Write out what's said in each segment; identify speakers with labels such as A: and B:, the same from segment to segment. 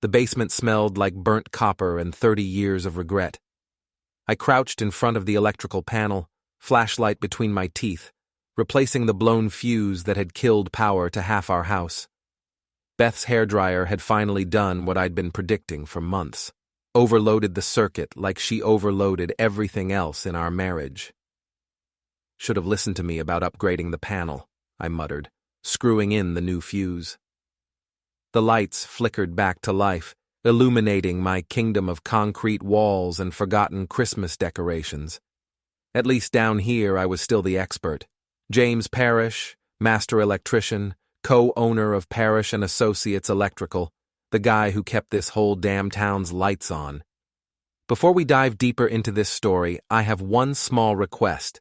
A: The basement smelled like burnt copper and 30 years of regret. I crouched in front of the electrical panel, flashlight between my teeth, replacing the blown fuse that had killed power to half our house. Beth's hairdryer had finally done what I'd been predicting for months. Overloaded the circuit like she overloaded everything else in our marriage. Should have listened to me about upgrading the panel, I muttered, screwing in the new fuse. The lights flickered back to life, illuminating my kingdom of concrete walls and forgotten Christmas decorations. At least down here I was still the expert. James Parish, master electrician, co-owner of Parish Associates Electrical, the guy who kept this whole damn town's lights on. Before we dive deeper into this story, I have one small request.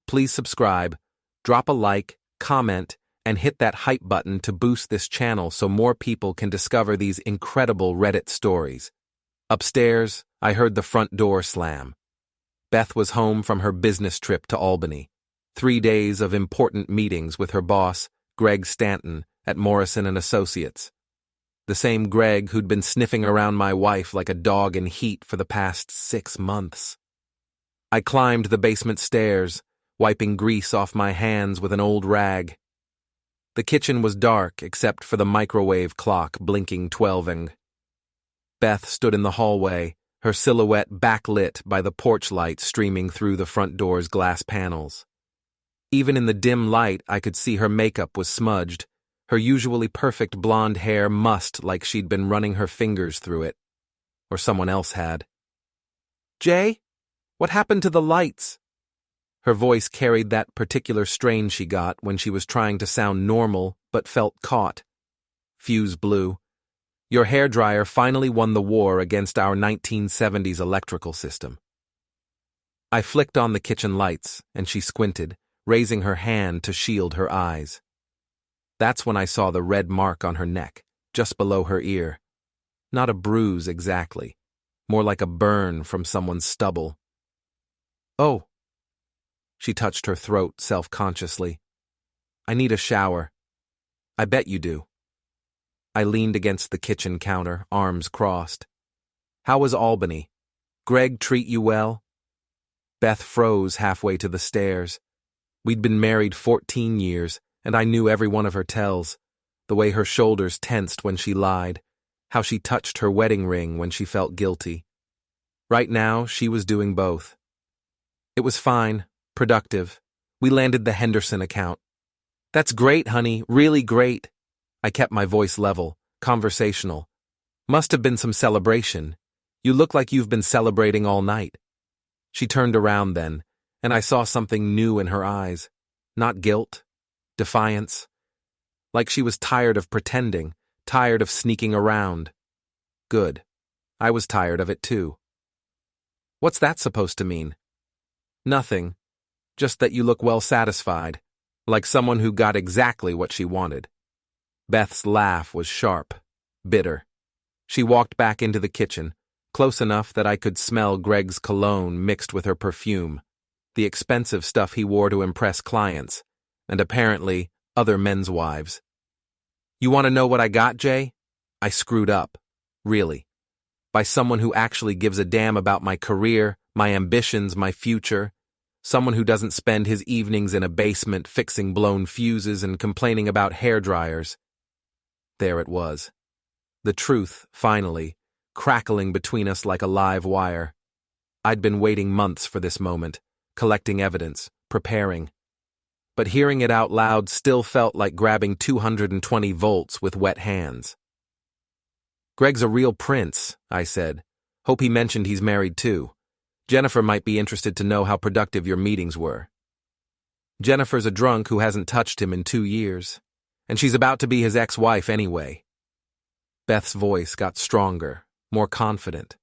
A: Please subscribe, drop a like, comment, and hit that hype button to boost this channel so more people can discover these incredible Reddit stories. Upstairs, I heard the front door slam. Beth was home from her business trip to Albany. 3 days of important meetings with her boss, Greg Stanton, at Morrison & Associates. The same Greg who'd been sniffing around my wife like a dog in heat for the past 6 months. I climbed the basement stairs, wiping grease off my hands with an old rag. The kitchen was dark except for the microwave clock blinking 12ing. Beth stood in the hallway, her silhouette backlit by the porch light streaming through the front door's glass panels. Even in the dim light, I could see her makeup was smudged, her usually perfect blonde hair mussed like she'd been running her fingers through it. Or someone else had. "Jay, what happened to the lights?" Her voice carried that particular strain she got when she was trying to sound normal but felt caught. Fuse blew. Your hairdryer finally won the war against our 1970s electrical system. I flicked on the kitchen lights, and she squinted, raising her hand to shield her eyes. That's when I saw the red mark on her neck, just below her ear. Not a bruise exactly, more like a burn from someone's stubble. "Oh." She touched her throat self-consciously. "I need a shower." "I bet you do." I leaned against the kitchen counter, arms crossed. "How was Albany? Greg treat you well?" Beth froze halfway to the stairs. We'd been married 14 years, and I knew every one of her tells, the way her shoulders tensed when she lied, how she touched her wedding ring when she felt guilty. Right now, she was doing both. It was fine. Productive. We landed the Henderson account. "That's great, honey, really great." I kept my voice level, conversational. "Must have been some celebration. You look like you've been celebrating all night." She turned around then, and I saw something new in her eyes. Not guilt, defiance. Like she was tired of pretending, tired of sneaking around. Good. I was tired of it too. "What's that supposed to mean?" "Nothing. Just that you look well satisfied, like someone who got exactly what she wanted." Beth's laugh was sharp, bitter. She walked back into the kitchen, close enough that I could smell Greg's cologne mixed with her perfume, the expensive stuff he wore to impress clients, and apparently other men's wives. "You want to know what I got, Jay?" I screwed up, really. By someone who actually gives a damn about my career, my ambitions, my future. Someone who doesn't spend his evenings in a basement fixing blown fuses and complaining about hairdryers. There it was. The truth, finally, crackling between us like a live wire. I'd been waiting months for this moment, collecting evidence, preparing. But hearing it out loud still felt like grabbing 220 volts with wet hands. "Greg's a real prince," I said. "Hope he mentioned he's married too. Jennifer might be interested to know how productive your meetings were." "Jennifer's a drunk who hasn't touched him in 2 years, and she's about to be his ex-wife anyway." Beth's voice got stronger, more confident.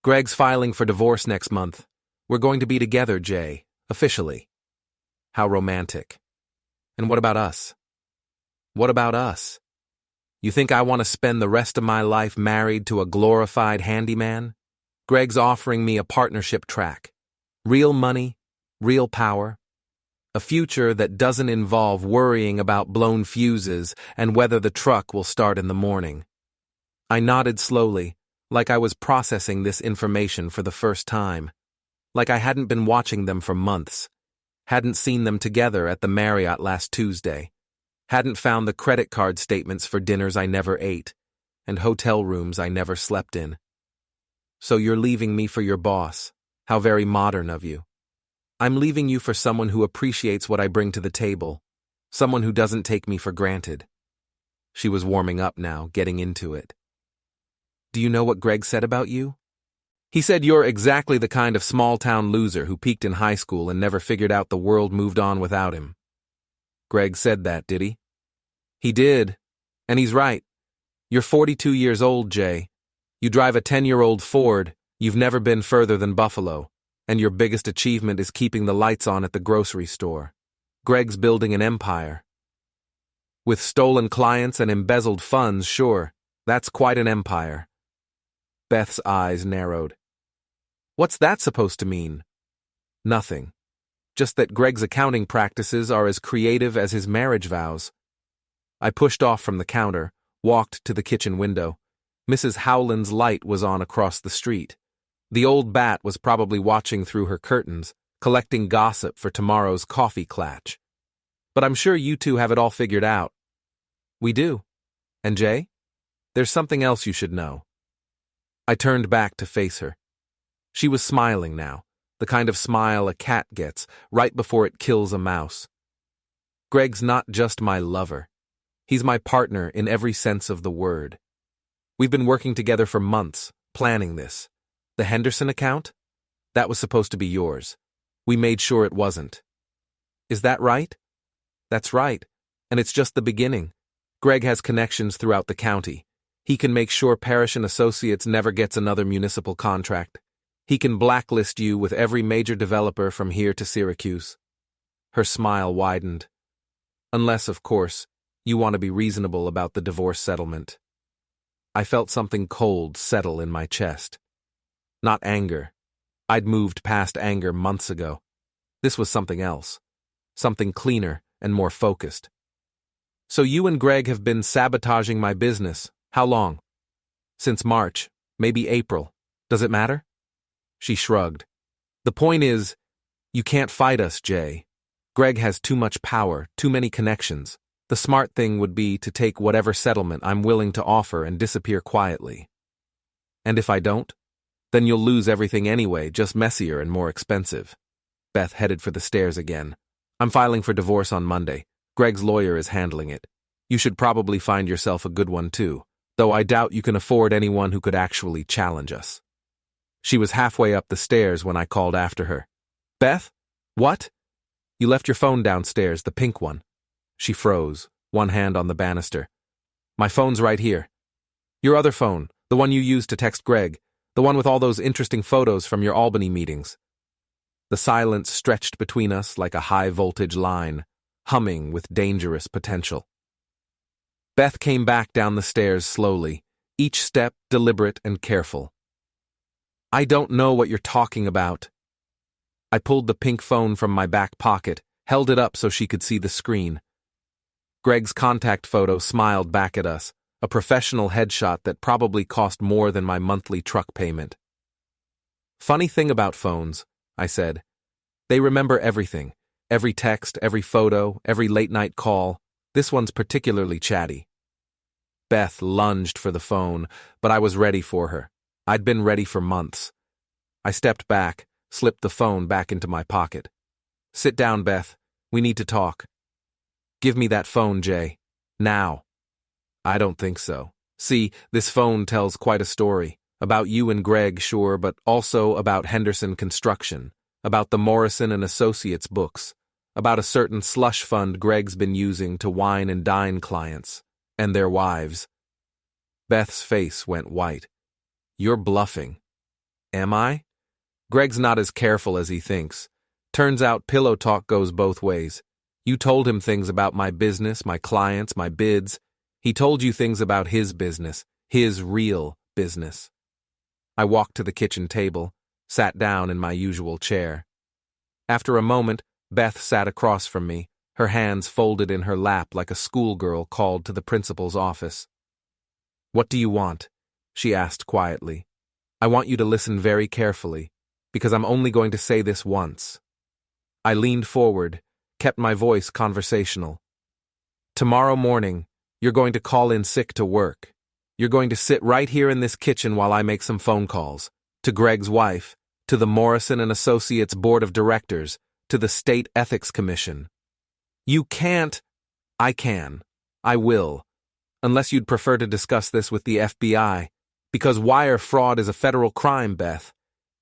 A: "Greg's filing for divorce next month. We're going to be together, Jay, officially." How romantic. And what about us? What about us? You think I want to spend the rest of my life married to a glorified handyman? Greg's offering me a partnership track. Real money, real power. A future that doesn't involve worrying about blown fuses and whether the truck will start in the morning. I nodded slowly, like I was processing this information for the first time. Like I hadn't been watching them for months. Hadn't seen them together at the Marriott last Tuesday. Hadn't found the credit card statements for dinners I never ate, and hotel rooms I never slept in. So you're leaving me for your boss. How very modern of you. I'm leaving you for someone who appreciates what I bring to the table. Someone who doesn't take me for granted. She was warming up now, getting into it. Do you know what Greg said about you? He said you're exactly the kind of small-town loser who peaked in high school and never figured out the world moved on without him. Greg said that, did he? He did. And he's right. You're 42 years old, Jay. You drive a 10-year-old Ford, you've never been further than Buffalo, and your biggest achievement is keeping the lights on at the grocery store. Greg's building an empire. With stolen clients and embezzled funds, sure, that's quite an empire. Beth's eyes narrowed. What's that supposed to mean? Nothing. Just that Greg's accounting practices are as creative as his marriage vows. I pushed off from the counter, walked to the kitchen window. Mrs. Howland's light was on across the street. The old bat was probably watching through her curtains, collecting gossip for tomorrow's coffee clatch. But I'm sure you two have it all figured out. We do. And Jay? There's something else you should know. I turned back to face her. She was smiling now, the kind of smile a cat gets right before it kills a mouse. Greg's not just my lover. He's my partner in every sense of the word. We've been working together for months, planning this. The Henderson account? That was supposed to be yours. We made sure it wasn't. Is that right? That's right. And it's just the beginning. Greg has connections throughout the county. He can make sure Parish Associates never gets another municipal contract. He can blacklist you with every major developer from here to Syracuse. Her smile widened. Unless, of course, you want to be reasonable about the divorce settlement. I felt something cold settle in my chest. Not anger. I'd moved past anger months ago. This was something else. Something cleaner and more focused. So you and Greg have been sabotaging my business. How long? Since March, maybe April. Does it matter? She shrugged. The point is, you can't fight us, Jay. Greg has too much power, too many connections. The smart thing would be to take whatever settlement I'm willing to offer and disappear quietly. And if I don't? Then you'll lose everything anyway, just messier and more expensive. Beth headed for the stairs again. I'm filing for divorce on Monday. Greg's lawyer is handling it. You should probably find yourself a good one too, though I doubt you can afford anyone who could actually challenge us. She was halfway up the stairs when I called after her. Beth? What? You left your phone downstairs, the pink one. She froze, one hand on the banister. My phone's right here. Your other phone, the one you used to text Greg, the one with all those interesting photos from your Albany meetings. The silence stretched between us like a high-voltage line, humming with dangerous potential. Beth came back down the stairs slowly, each step deliberate and careful. I don't know what you're talking about. I pulled the pink phone from my back pocket, held it up so she could see the screen. Greg's contact photo smiled back at us, a professional headshot that probably cost more than my monthly truck payment. Funny thing about phones, I said. They remember everything. Every text, every photo, every late-night call. This one's particularly chatty. Beth lunged for the phone, but I was ready for her. I'd been ready for months. I stepped back, slipped the phone back into my pocket. Sit down, Beth. We need to talk. Give me that phone, Jay. Now. I don't think so. See, this phone tells quite a story. About you and Greg, sure, but also about Henderson Construction. About the Morrison and Associates books. About a certain slush fund Greg's been using to wine and dine clients. And their wives. Beth's face went white. You're bluffing. Am I? Greg's not as careful as he thinks. Turns out pillow talk goes both ways. You told him things about my business, my clients, my bids. He told you things about his business, his real business. I walked to the kitchen table, sat down in my usual chair. After a moment, Beth sat across from me, her hands folded in her lap like a schoolgirl called to the principal's office. What do you want? she asked quietly. I want you to listen very carefully, because I'm only going to say this once. I leaned forward, kept my voice conversational. Tomorrow morning, you're going to call in sick to work. You're going to sit right here in this kitchen while I make some phone calls. To Greg's wife, to the Morrison and Associates Board of Directors, to the State Ethics Commission. You can't. I can. I will. Unless you'd prefer to discuss this with the FBI. Because wire fraud is a federal crime, Beth.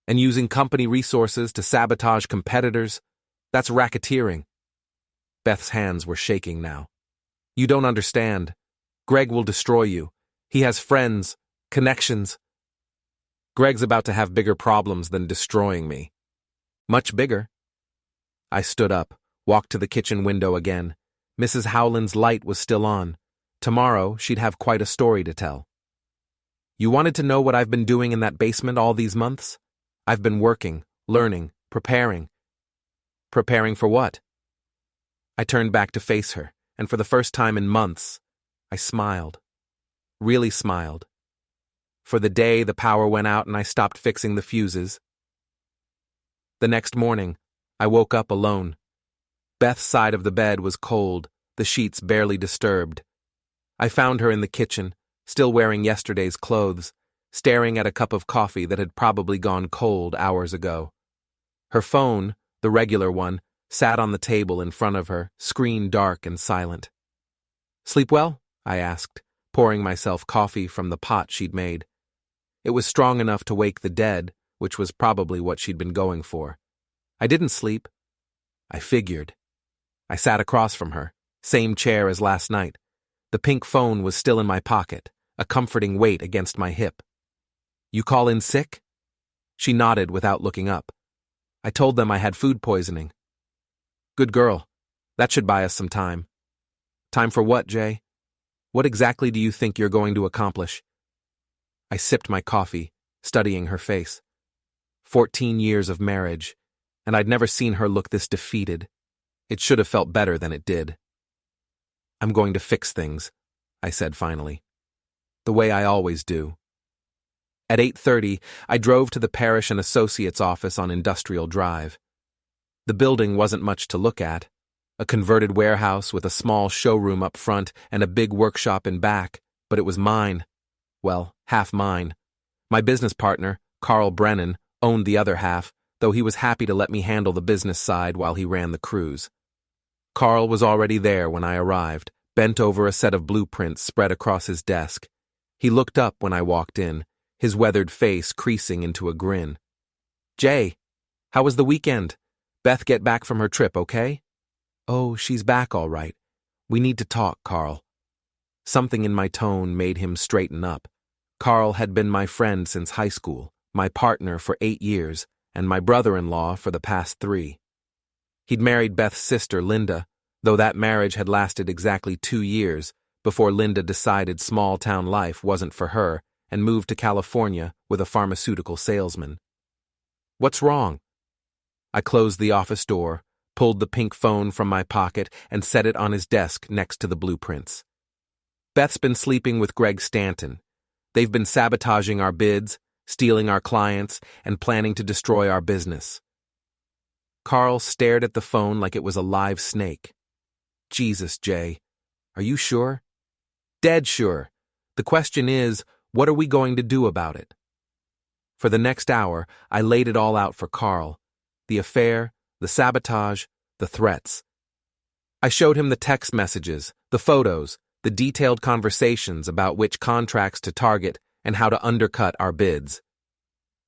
A: And using company resources to sabotage competitors, that's racketeering. Beth's hands were shaking now. You don't understand. Greg will destroy you. He has friends, connections. Greg's about to have bigger problems than destroying me. Much bigger. I stood up, walked to the kitchen window again. Mrs. Howland's light was still on. Tomorrow, she'd have quite a story to tell. You wanted to know what I've been doing in that basement all these months? I've been working, learning, preparing. Preparing for what? I turned back to face her, and for the first time in months, I smiled. Really smiled. For the day the power went out and I stopped fixing the fuses. The next morning, I woke up alone. Beth's side of the bed was cold, the sheets barely disturbed. I found her in the kitchen, still wearing yesterday's clothes, staring at a cup of coffee that had probably gone cold hours ago. Her phone, the regular one, sat on the table in front of her, screen dark and silent. Sleep well? I asked, pouring myself coffee from the pot she'd made. It was strong enough to wake the dead, which was probably what she'd been going for. I didn't sleep. I figured. I sat across from her, same chair as last night. The pink phone was still in my pocket, a comforting weight against my hip. You call in sick? She nodded without looking up. I told them I had food poisoning. Good girl. That should buy us some time. Time for what, Jay? What exactly do you think you're going to accomplish? I sipped my coffee, studying her face. 14 years of marriage, and I'd never seen her look this defeated. It should have felt better than it did. I'm going to fix things, I said finally. The way I always do. At 8:30, I drove to the Parish and Associates office on Industrial Drive. The building wasn't much to look at. A converted warehouse with a small showroom up front and a big workshop in back, but it was mine. Well, half mine. My business partner, Carl Brennan, owned the other half, though he was happy to let me handle the business side while he ran the crews. Carl was already there when I arrived, bent over a set of blueprints spread across his desk. He looked up when I walked in, his weathered face creasing into a grin. Jay, how was the weekend? Beth get back from her trip, okay? Oh, she's back all right. We need to talk, Carl. Something in my tone made him straighten up. Carl had been my friend since high school, my partner for 8 years, and my brother-in-law for the past 3. He'd married Beth's sister, Linda, though that marriage had lasted exactly 2 years before Linda decided small-town life wasn't for her and moved to California with a pharmaceutical salesman. What's wrong? I closed the office door, pulled the pink phone from my pocket, and set it on his desk next to the blueprints. Beth's been sleeping with Greg Stanton. They've been sabotaging our bids, stealing our clients, and planning to destroy our business. Carl stared at the phone like it was a live snake. Jesus, Jay. Are you sure? Dead sure. The question is, what are we going to do about it? For the next hour, I laid it all out for Carl. The affair, the sabotage, the threats. I showed him the text messages, the photos, the detailed conversations about which contracts to target and how to undercut our bids.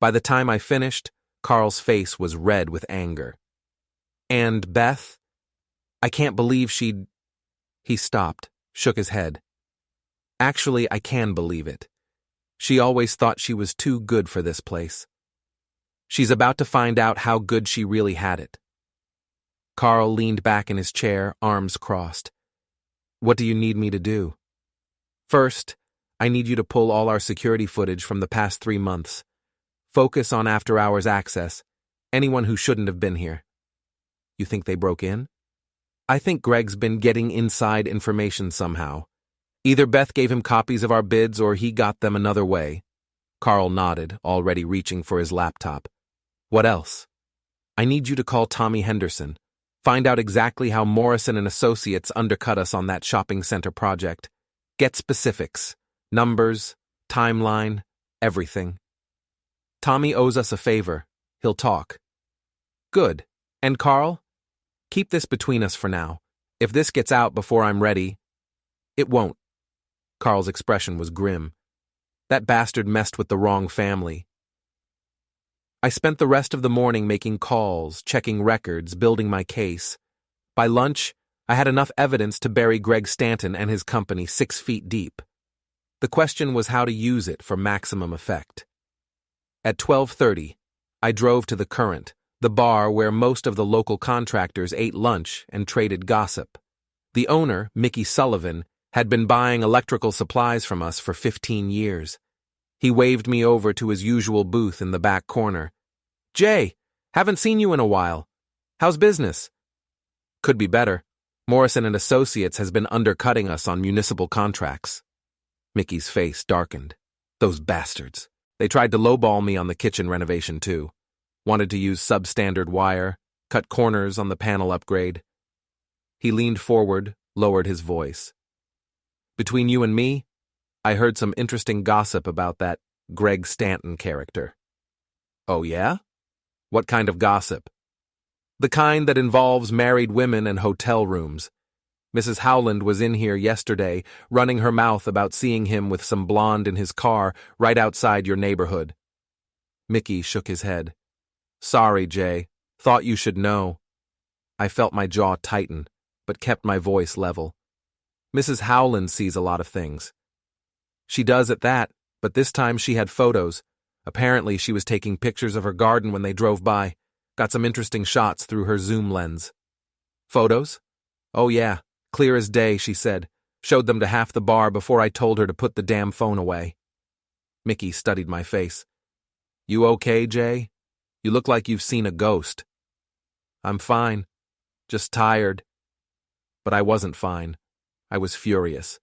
A: By the time I finished, Carl's face was red with anger. And Beth? I can't believe she'd... He stopped, shook his head. Actually, I can believe it. She always thought she was too good for this place. She's about to find out how good she really had it. Carl leaned back in his chair, arms crossed. What do you need me to do? First, I need you to pull all our security footage from the past 3 months. Focus on after-hours access, anyone who shouldn't have been here. You think they broke in? I think Greg's been getting inside information somehow. Either Beth gave him copies of our bids or he got them another way. Carl nodded, already reaching for his laptop. What else? I need you to call Tommy Henderson. Find out exactly how Morrison and Associates undercut us on that shopping center project. Get specifics. Numbers, timeline, everything. Tommy owes us a favor. He'll talk. Good. And Carl? Keep this between us for now. If this gets out before I'm ready, it won't. Carl's expression was grim. That bastard messed with the wrong family. I spent the rest of the morning making calls, checking records, building my case. By lunch, I had enough evidence to bury Greg Stanton and his company 6 feet deep. The question was how to use it for maximum effect. At 12:30, I drove to the Current, the bar where most of the local contractors ate lunch and traded gossip. The owner, Mickey Sullivan, had been buying electrical supplies from us for 15 years. He waved me over to his usual booth in the back corner. Jay, haven't seen you in a while. How's business? Could be better. Morrison and Associates has been undercutting us on municipal contracts. Mickey's face darkened. Those bastards. They tried to lowball me on the kitchen renovation too. Wanted to use substandard wire, cut corners on the panel upgrade. He leaned forward, lowered his voice. Between you and me, I heard some interesting gossip about that Greg Stanton character. Oh yeah? What kind of gossip? The kind that involves married women and hotel rooms. Mrs. Howland was in here yesterday, running her mouth about seeing him with some blonde in his car right outside your neighborhood. Mickey shook his head. Sorry, Jay. Thought you should know. I felt my jaw tighten, but kept my voice level. Mrs. Howland sees a lot of things. She does at that, but this time she had photos. Apparently she was taking pictures of her garden when they drove by. Got some interesting shots through her zoom lens. Photos? Oh yeah, clear as day, she said. Showed them to half the bar before I told her to put the damn phone away. Mickey studied my face. You okay, Jay? You look like you've seen a ghost. I'm fine. Just tired. But I wasn't fine. I was furious.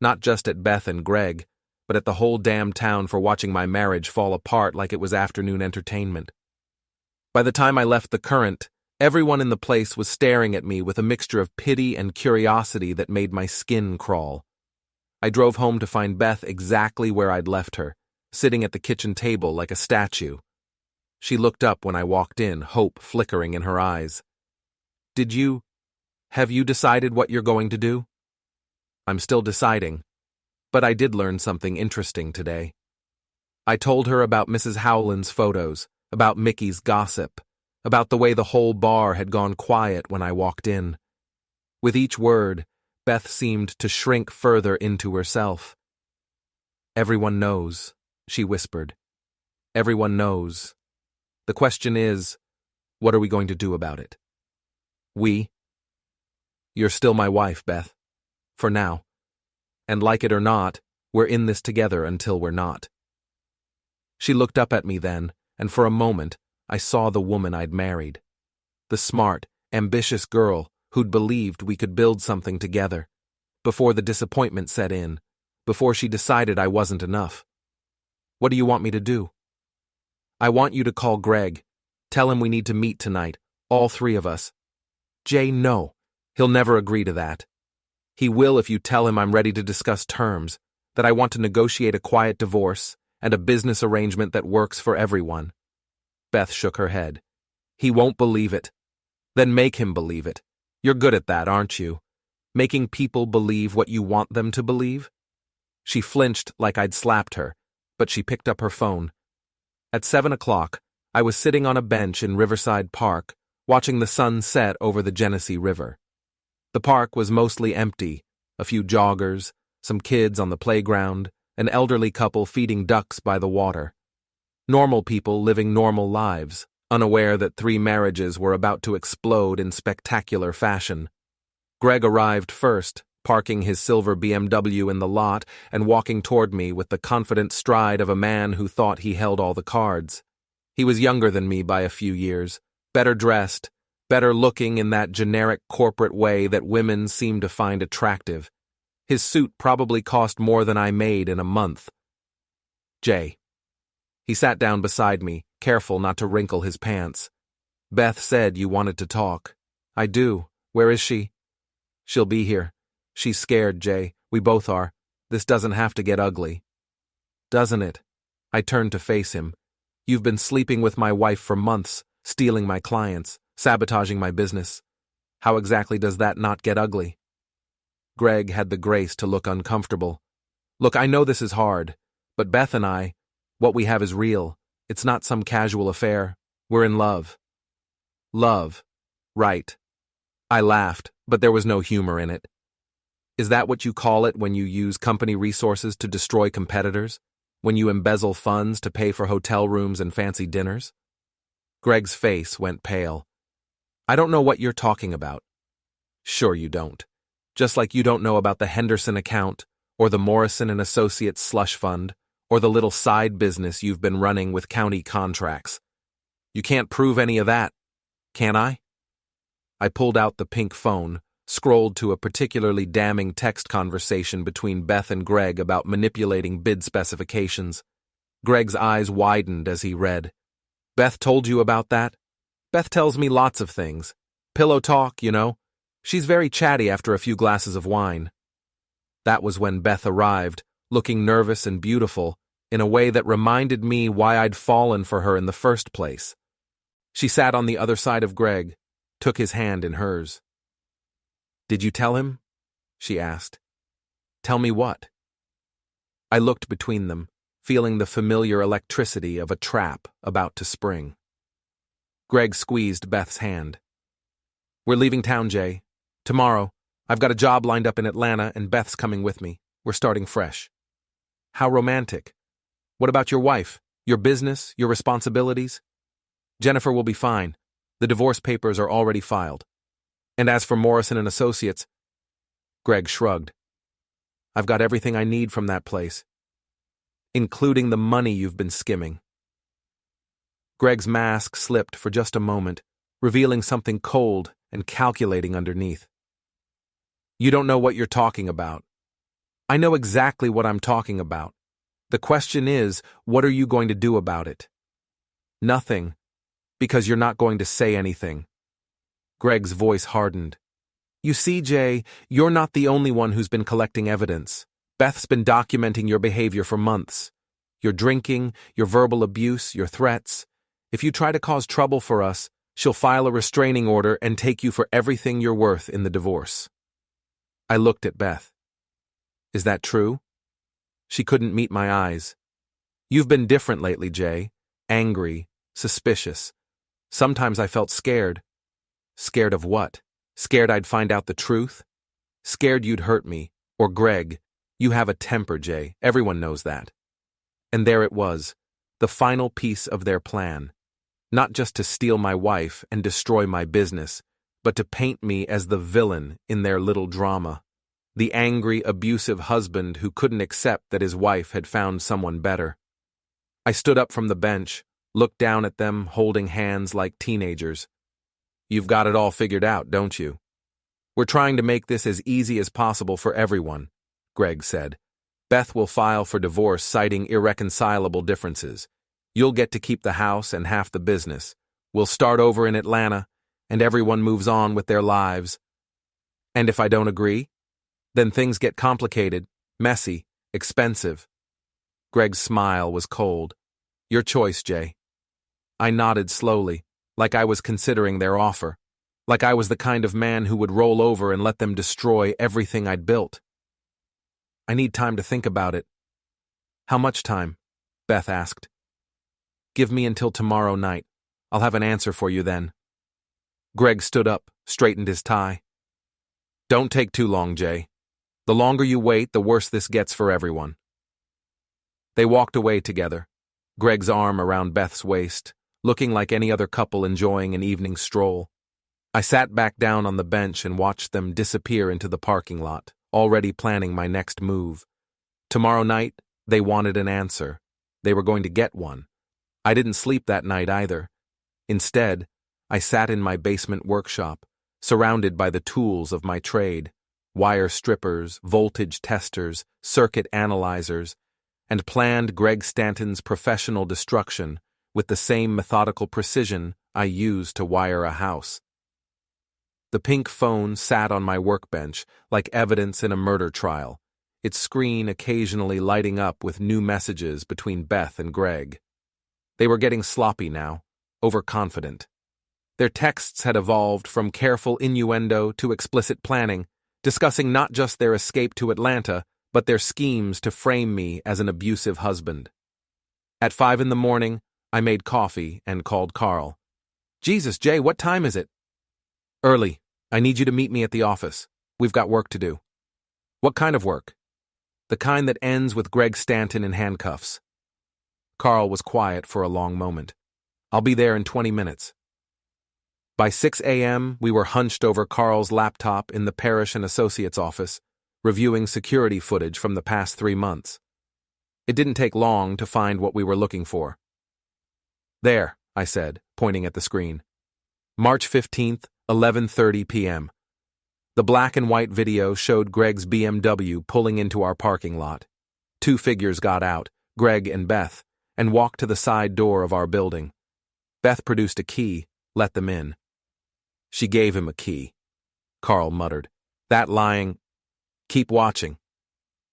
A: Not just at Beth and Greg, but at the whole damn town for watching my marriage fall apart like it was afternoon entertainment. By the time I left the Current, everyone in the place was staring at me with a mixture of pity and curiosity that made my skin crawl. I drove home to find Beth exactly where I'd left her, sitting at the kitchen table like a statue. She looked up when I walked in, hope flickering in her eyes. Have you decided what you're going to do? I'm still deciding, but I did learn something interesting today. I told her about Mrs. Howland's photos, about Mickey's gossip, about the way the whole bar had gone quiet when I walked in. With each word, Beth seemed to shrink further into herself. Everyone knows, she whispered. Everyone knows. The question is, what are we going to do about it? You're still my wife, Beth. For now. And like it or not, we're in this together until we're not. She looked up at me then, and for a moment, I saw the woman I'd married. The smart, ambitious girl who'd believed we could build something together. Before the disappointment set in, before she decided I wasn't enough. What do you want me to do? I want you to call Greg. Tell him we need to meet tonight, all 3 of us. Jay, no. He'll never agree to that. He will if you tell him I'm ready to discuss terms, that I want to negotiate a quiet divorce and a business arrangement that works for everyone. Beth shook her head. He won't believe it. Then make him believe it. You're good at that, aren't you? Making people believe what you want them to believe? She flinched like I'd slapped her, but she picked up her phone. At 7 o'clock, I was sitting on a bench in Riverside Park, watching the sun set over the Genesee River. The park was mostly empty, a few joggers, some kids on the playground, an elderly couple feeding ducks by the water. Normal people living normal lives, unaware that 3 marriages were about to explode in spectacular fashion. Greg arrived first, parking his silver BMW in the lot and walking toward me with the confident stride of a man who thought he held all the cards. He was younger than me by a few years, better dressed, better looking in that generic corporate way that women seem to find attractive. His suit probably cost more than I made in a month. Jay, He sat down beside me, careful not to wrinkle his pants. Beth said you wanted to talk. I do. Where is she? She'll be here. She's scared, Jay. We both are. This doesn't have to get ugly. Doesn't it? I turned to face him. You've been sleeping with my wife for months, stealing my clients, sabotaging my business. How exactly does that not get ugly? Greg had the grace to look uncomfortable. Look, I know this is hard, but Beth and I, what we have is real. It's not some casual affair. We're in love. Love. Right. I laughed, but there was no humor in it. Is that what you call it when you use company resources to destroy competitors? When you embezzle funds to pay for hotel rooms and fancy dinners? Greg's face went pale. I don't know what you're talking about. Sure you don't. Just like you don't know about the Henderson account, or the Morrison and Associates slush fund, or the little side business you've been running with county contracts. You can't prove any of that, can I? I pulled out the pink phone, scrolled to a particularly damning text conversation between Beth and Greg about manipulating bid specifications. Greg's eyes widened as he read. Beth told you about that? Beth tells me lots of things. Pillow talk, you know. She's very chatty after a few glasses of wine. That was when Beth arrived, looking nervous and beautiful, in a way that reminded me why I'd fallen for her in the first place. She sat on the other side of Greg, took his hand in hers. Did you tell him? She asked. Tell me what? I looked between them, feeling the familiar electricity of a trap about to spring. Greg squeezed Beth's hand. We're leaving town, Jay. Tomorrow. I've got a job lined up in Atlanta and Beth's coming with me. We're starting fresh. How romantic. What about your wife? Your business? Your responsibilities? Jennifer will be fine. The divorce papers are already filed. And as for Morrison and Associates, Greg shrugged. I've got everything I need from that place, including the money you've been skimming. Greg's mask slipped for just a moment, revealing something cold and calculating underneath. You don't know what you're talking about. I know exactly what I'm talking about. The question is, what are you going to do about it? Nothing, because you're not going to say anything. Greg's voice hardened. You see, Jay, you're not the only one who's been collecting evidence. Beth's been documenting your behavior for months. Your drinking, your verbal abuse, your threats. If you try to cause trouble for us, she'll file a restraining order and take you for everything you're worth in the divorce. I looked at Beth. Is that true? She couldn't meet my eyes. You've been different lately, Jay. Angry, suspicious. Sometimes I felt scared. Scared of what? Scared I'd find out the truth? Scared you'd hurt me. Or Greg. You have a temper, Jay. Everyone knows that. And there it was, the final piece of their plan. Not just to steal my wife and destroy my business, but to paint me as the villain in their little drama. The angry, abusive husband who couldn't accept that his wife had found someone better. I stood up from the bench, looked down at them, holding hands like teenagers. You've got it all figured out, don't you? We're trying to make this as easy as possible for everyone, Greg said. Beth will file for divorce citing irreconcilable differences. You'll get to keep the house and half the business. We'll start over in Atlanta, and everyone moves on with their lives. And if I don't agree? Then things get complicated, messy, expensive. Greg's smile was cold. Your choice, Jay. I nodded slowly, like I was considering their offer, like I was the kind of man who would roll over and let them destroy everything I'd built. I need time to think about it. How much time? Beth asked. Give me until tomorrow night. I'll have an answer for you then. Greg stood up, straightened his tie. Don't take too long, Jay. The longer you wait, the worse this gets for everyone. They walked away together, Greg's arm around Beth's waist, looking like any other couple enjoying an evening stroll. I sat back down on the bench and watched them disappear into the parking lot, already planning my next move. Tomorrow night, they wanted an answer. They were going to get one. I didn't sleep that night either. Instead, I sat in my basement workshop, surrounded by the tools of my trade, wire strippers, voltage testers, circuit analyzers, and planned Greg Stanton's professional destruction with the same methodical precision I used to wire a house. The pink phone sat on my workbench like evidence in a murder trial, its screen occasionally lighting up with new messages between Beth and Greg. They were getting sloppy now, overconfident. Their texts had evolved from careful innuendo to explicit planning, discussing not just their escape to Atlanta, but their schemes to frame me as an abusive husband. At 5 a.m, I made coffee and called Carl. "Jesus, Jay, what time is it?" "Early. I need you to meet me at the office. We've got work to do." "What kind of work?" "The kind that ends with Greg Stanton in handcuffs." Carl was quiet for a long moment. "I'll be there in 20 minutes. By 6 a.m., we were hunched over Carl's laptop in the Parish Associates office, reviewing security footage from the past 3 months. It didn't take long to find what we were looking for. "There," I said, pointing at the screen. March 15th, 11:30 p.m. The black and white video showed Greg's BMW pulling into our parking lot. 2 figures got out, Greg and Beth, and walked to the side door of our building. Beth produced a key, let them in. "She gave him a key," Carl muttered. "That lying—" "Keep watching."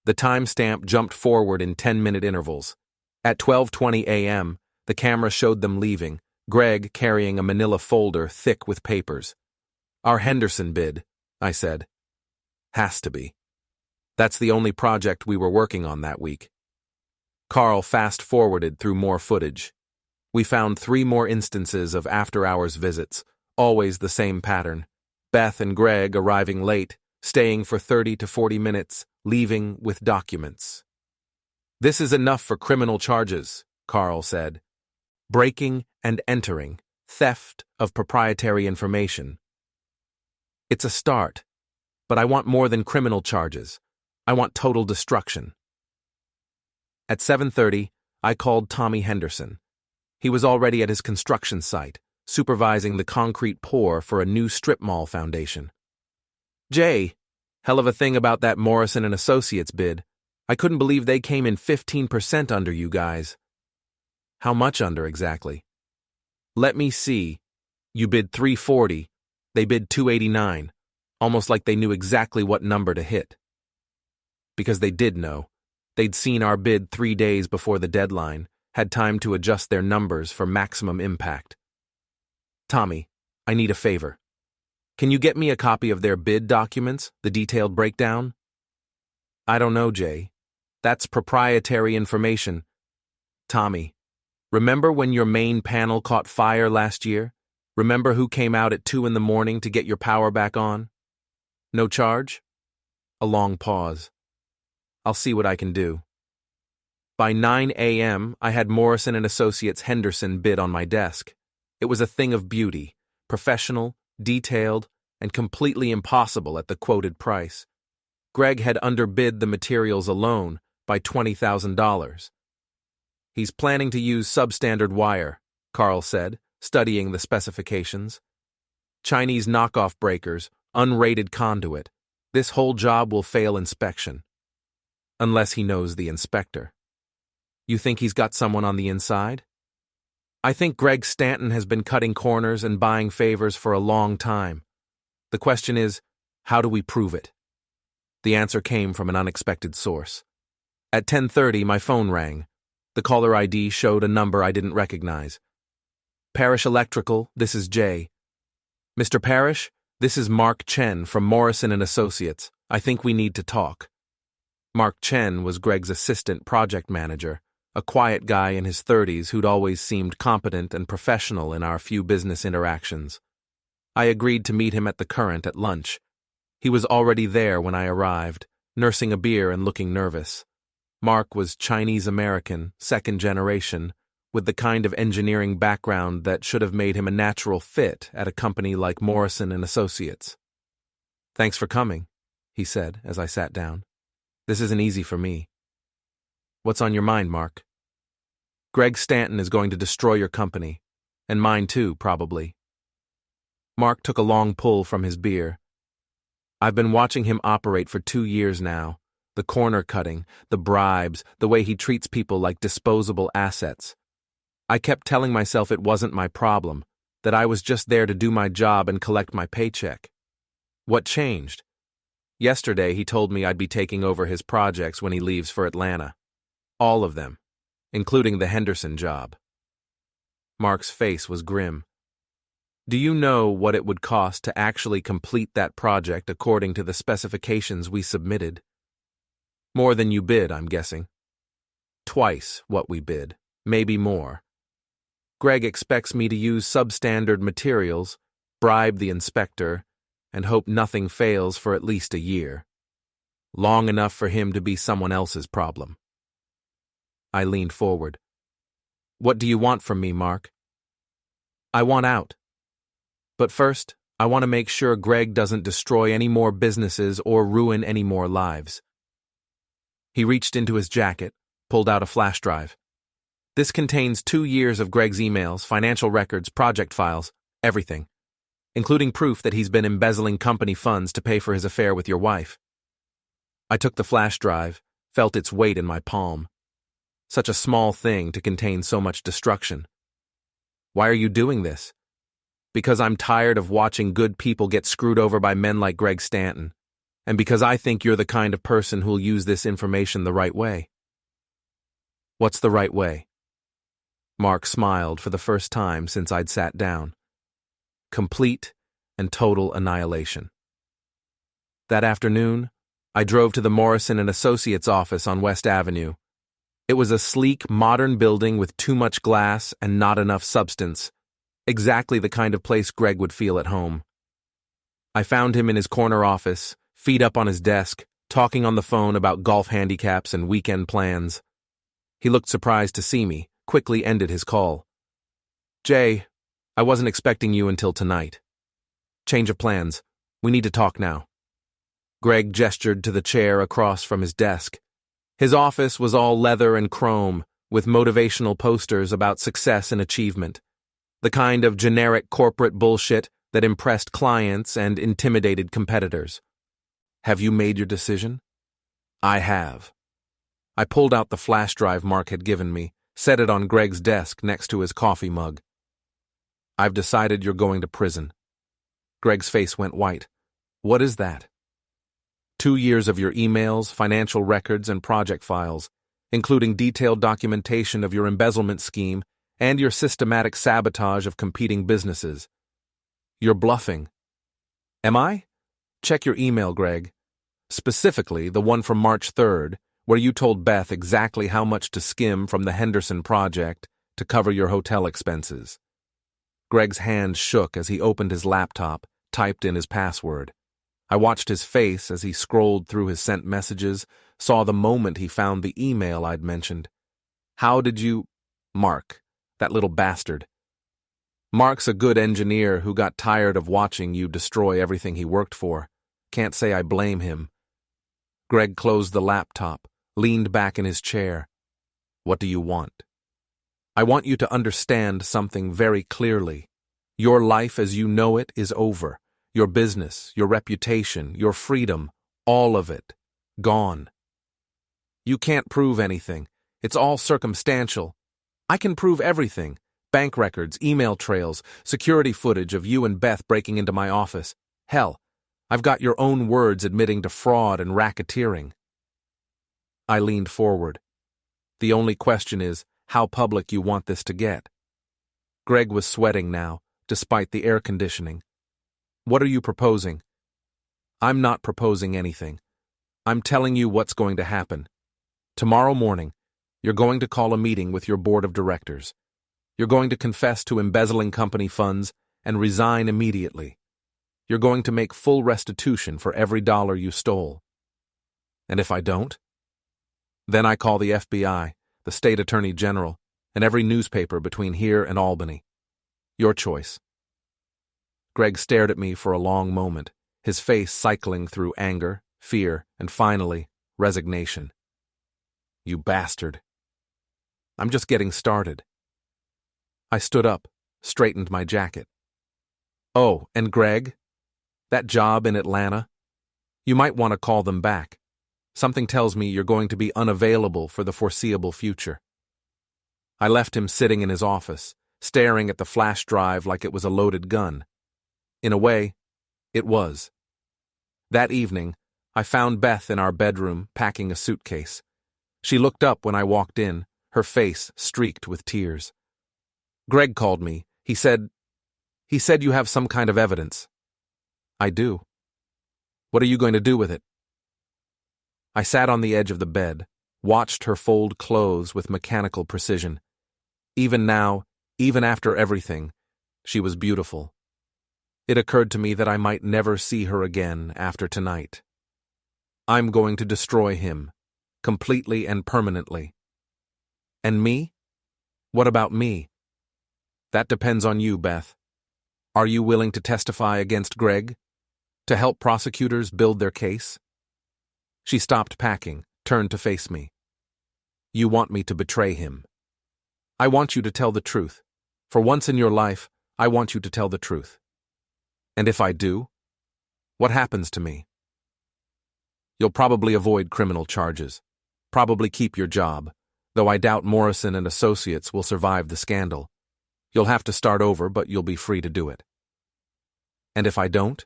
A: The timestamp jumped forward in 10-minute intervals. At 12:20 a.m., the camera showed them leaving, Greg carrying a manila folder thick with papers. "Our Henderson bid," I said. "Has to be. That's the only project we were working on that week." Carl fast-forwarded through more footage. We found 3 more instances of after-hours visits, always the same pattern. Beth and Greg arriving late, staying for 30 to 40 minutes, leaving with documents. "This is enough for criminal charges," Carl said. "Breaking and entering, theft of proprietary information." "It's a start, but I want more than criminal charges. I want total destruction." At 7:30, I called Tommy Henderson. He was already at his construction site, supervising the concrete pour for a new strip mall foundation. "Jay, hell of a thing about that Morrison & Associates bid. I couldn't believe they came in 15% under you guys." "How much under exactly?" "Let me see. You bid $340. They bid $289, almost like they knew exactly what number to hit." Because they did know. They'd seen our bid 3 days before the deadline, had time to adjust their numbers for maximum impact. "Tommy, I need a favor. Can you get me a copy of their bid documents, the detailed breakdown?" "I don't know, Jay. That's proprietary information." "Tommy, remember when your main panel caught fire last year? Remember who came out at 2 a.m. to get your power back on? No charge?" A long pause. "I'll see what I can do." By 9 a.m., I had Morrison & Associates Henderson bid on my desk. It was a thing of beauty, professional, detailed, and completely impossible at the quoted price. Greg had underbid the materials alone by $20,000. "He's planning to use substandard wire," Carl said, studying the specifications. "Chinese knockoff breakers, unrated conduit. This whole job will fail inspection." "Unless he knows the inspector." "You think he's got someone on the inside?" "I think Greg Stanton has been cutting corners and buying favors for a long time. The question is, how do we prove it?" The answer came from an unexpected source. At 10:30, my phone rang. The caller ID showed a number I didn't recognize. "Parish Electrical, this is Jay." "Mr. Parish, this is Mark Chen from Morrison & Associates. I think we need to talk." Mark Chen was Greg's assistant project manager, a quiet guy in his 30s who'd always seemed competent and professional in our few business interactions. I agreed to meet him at the Current at lunch. He was already there when I arrived, nursing a beer and looking nervous. Mark was Chinese-American, second generation, with the kind of engineering background that should have made him a natural fit at a company like Morrison & Associates. "Thanks for coming," he said as I sat down. "This isn't easy for me." "What's on your mind, Mark?" "Greg Stanton is going to destroy your company. And mine too, probably." Mark took a long pull from his beer. "I've been watching him operate for 2 years now. The corner cutting, the bribes, the way he treats people like disposable assets. I kept telling myself it wasn't my problem, that I was just there to do my job and collect my paycheck. What changed? Yesterday he told me I'd be taking over his projects when he leaves for Atlanta. All of them, including the Henderson job. Mark's face was grim. Do you know what it would cost to actually complete that project according to the specifications we submitted? More than you bid, I'm guessing. Twice what we bid, maybe more. Greg expects me to use substandard materials, bribe the inspector, and hope nothing fails for at least a year. Long enough for him to be someone else's problem. I leaned forward. What do you want from me, Mark? I want out. But first, I want to make sure Greg doesn't destroy any more businesses or ruin any more lives. He reached into his jacket, pulled out a flash drive. This contains 2 years of Greg's emails, financial records, project files, everything, including proof that he's been embezzling company funds to pay for his affair with your wife. I took the flash drive, felt its weight in my palm. Such a small thing to contain so much destruction. Why are you doing this? Because I'm tired of watching good people get screwed over by men like Greg Stanton, and because I think you're the kind of person who'll use this information the right way. What's the right way? Mark smiled for the first time since I'd sat down. Complete and total annihilation. That afternoon, I drove to the Morrison & Associates office on West Avenue. It was a sleek, modern building with too much glass and not enough substance. Exactly the kind of place Greg would feel at home. I found him in his corner office, feet up on his desk, talking on the phone about golf handicaps and weekend plans. He looked surprised to see me, quickly ended his call. Jay, I wasn't expecting you until tonight. Change of plans. We need to talk now. Greg gestured to the chair across from his desk. His office was all leather and chrome, with motivational posters about success and achievement. The kind of generic corporate bullshit that impressed clients and intimidated competitors. Have you made your decision? I have. I pulled out the flash drive Mark had given me, set it on Greg's desk next to his coffee mug. I've decided you're going to prison. Greg's face went white. What is that? 2 years of your emails, financial records, and project files, including detailed documentation of your embezzlement scheme and your systematic sabotage of competing businesses. You're bluffing. Am I? Check your email, Greg. Specifically, the one from March 3rd, where you told Beth exactly how much to skim from the Henderson project to cover your hotel expenses. Greg's hand shook as he opened his laptop, typed in his password. I watched his face as he scrolled through his sent messages, saw the moment he found the email I'd mentioned. How did you... Mark, that little bastard. Mark's a good engineer who got tired of watching you destroy everything he worked for. Can't say I blame him. Greg closed the laptop, leaned back in his chair. What do you want? I want you to understand something very clearly. Your life as you know it is over. Your business, your reputation, your freedom, all of it, gone. You can't prove anything. It's all circumstantial. I can prove everything. Bank records, email trails, security footage of you and Beth breaking into my office. Hell, I've got your own words admitting to fraud and racketeering. I leaned forward. The only question is how public you want this to get. Greg was sweating now, despite the air conditioning. What are you proposing? I'm not proposing anything. I'm telling you what's going to happen. Tomorrow morning, you're going to call a meeting with your board of directors. You're going to confess to embezzling company funds and resign immediately. You're going to make full restitution for every dollar you stole. And if I don't? Then I call the FBI, the state attorney general, and every newspaper between here and Albany. Your choice. Greg stared at me for a long moment, his face cycling through anger, fear, and finally, resignation. You bastard. I'm just getting started. I stood up, straightened my jacket. Oh, and Greg? That job in Atlanta? You might want to call them back. Something tells me you're going to be unavailable for the foreseeable future." I left him sitting in his office, staring at the flash drive like it was a loaded gun. In a way, it was. That evening, I found Beth in our bedroom packing a suitcase. She looked up when I walked in, her face streaked with tears. "Greg called me. He said you have some kind of evidence." "I do." "What are you going to do with it?" I sat on the edge of the bed, watched her fold clothes with mechanical precision. Even now, even after everything, she was beautiful. It occurred to me that I might never see her again after tonight. I'm going to destroy him, completely and permanently. And me? What about me? That depends on you, Beth. Are you willing to testify against Greg? To help prosecutors build their case? She stopped packing, turned to face me. "You want me to betray him. I want you to tell the truth. For once in your life, I want you to tell the truth. And if I do, what happens to me?" "You'll probably avoid criminal charges. Probably keep your job, though I doubt Morrison and Associates will survive the scandal. You'll have to start over, but you'll be free to do it." "And if I don't?"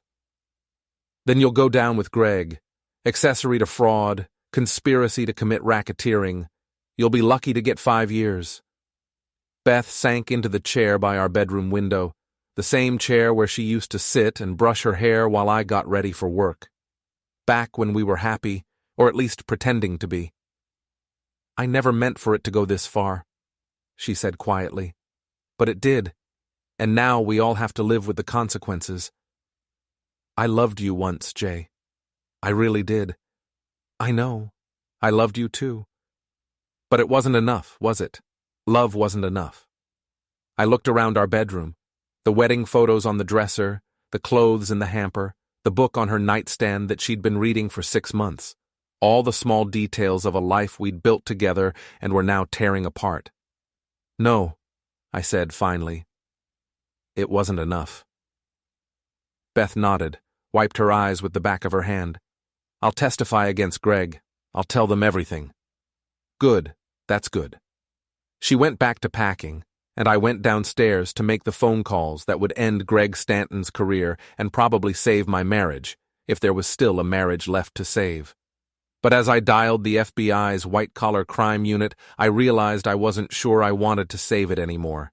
A: "Then you'll go down with Greg. Accessory to fraud, conspiracy to commit racketeering. You'll be lucky to get 5 years. Beth sank into the chair by our bedroom window, the same chair where she used to sit and brush her hair while I got ready for work. Back when we were happy, or at least pretending to be. "I never meant for it to go this far," she said quietly. "But it did, and now we all have to live with the consequences. I loved you once, Jay. I really did. I know. I loved you too. But it wasn't enough, was it? Love wasn't enough." I looked around our bedroom, the wedding photos on the dresser, the clothes in the hamper, the book on her nightstand that she'd been reading for 6 months, all the small details of a life we'd built together and were now tearing apart. "No," I said finally. "It wasn't enough." Beth nodded, wiped her eyes with the back of her hand. "I'll testify against Greg. I'll tell them everything." "Good, that's good." She went back to packing, and I went downstairs to make the phone calls that would end Greg Stanton's career and probably save my marriage, if there was still a marriage left to save. But as I dialed the FBI's white-collar crime unit, I realized I wasn't sure I wanted to save it anymore.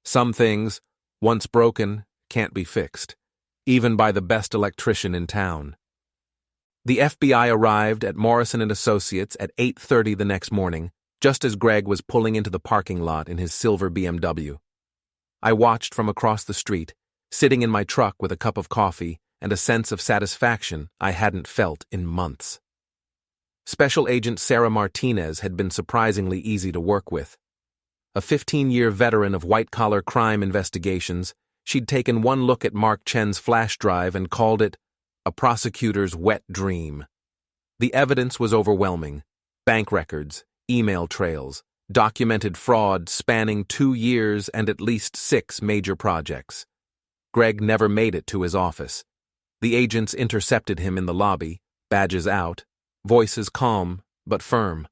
A: Some things, once broken, can't be fixed, even by the best electrician in town. The FBI arrived at Morrison and Associates at 8:30 the next morning, just as Greg was pulling into the parking lot in his silver BMW. I watched from across the street, sitting in my truck with a cup of coffee and a sense of satisfaction I hadn't felt in months. Special Agent Sarah Martinez had been surprisingly easy to work with. A 15-year veteran of white-collar crime investigations, she'd taken one look at Mark Chen's flash drive and called it a prosecutor's wet dream. The evidence was overwhelming. Bank records, email trails, documented fraud spanning 2 years and at least 6 major projects. Greg never made it to his office. The agents intercepted him in the lobby, badges out, voices calm but firm.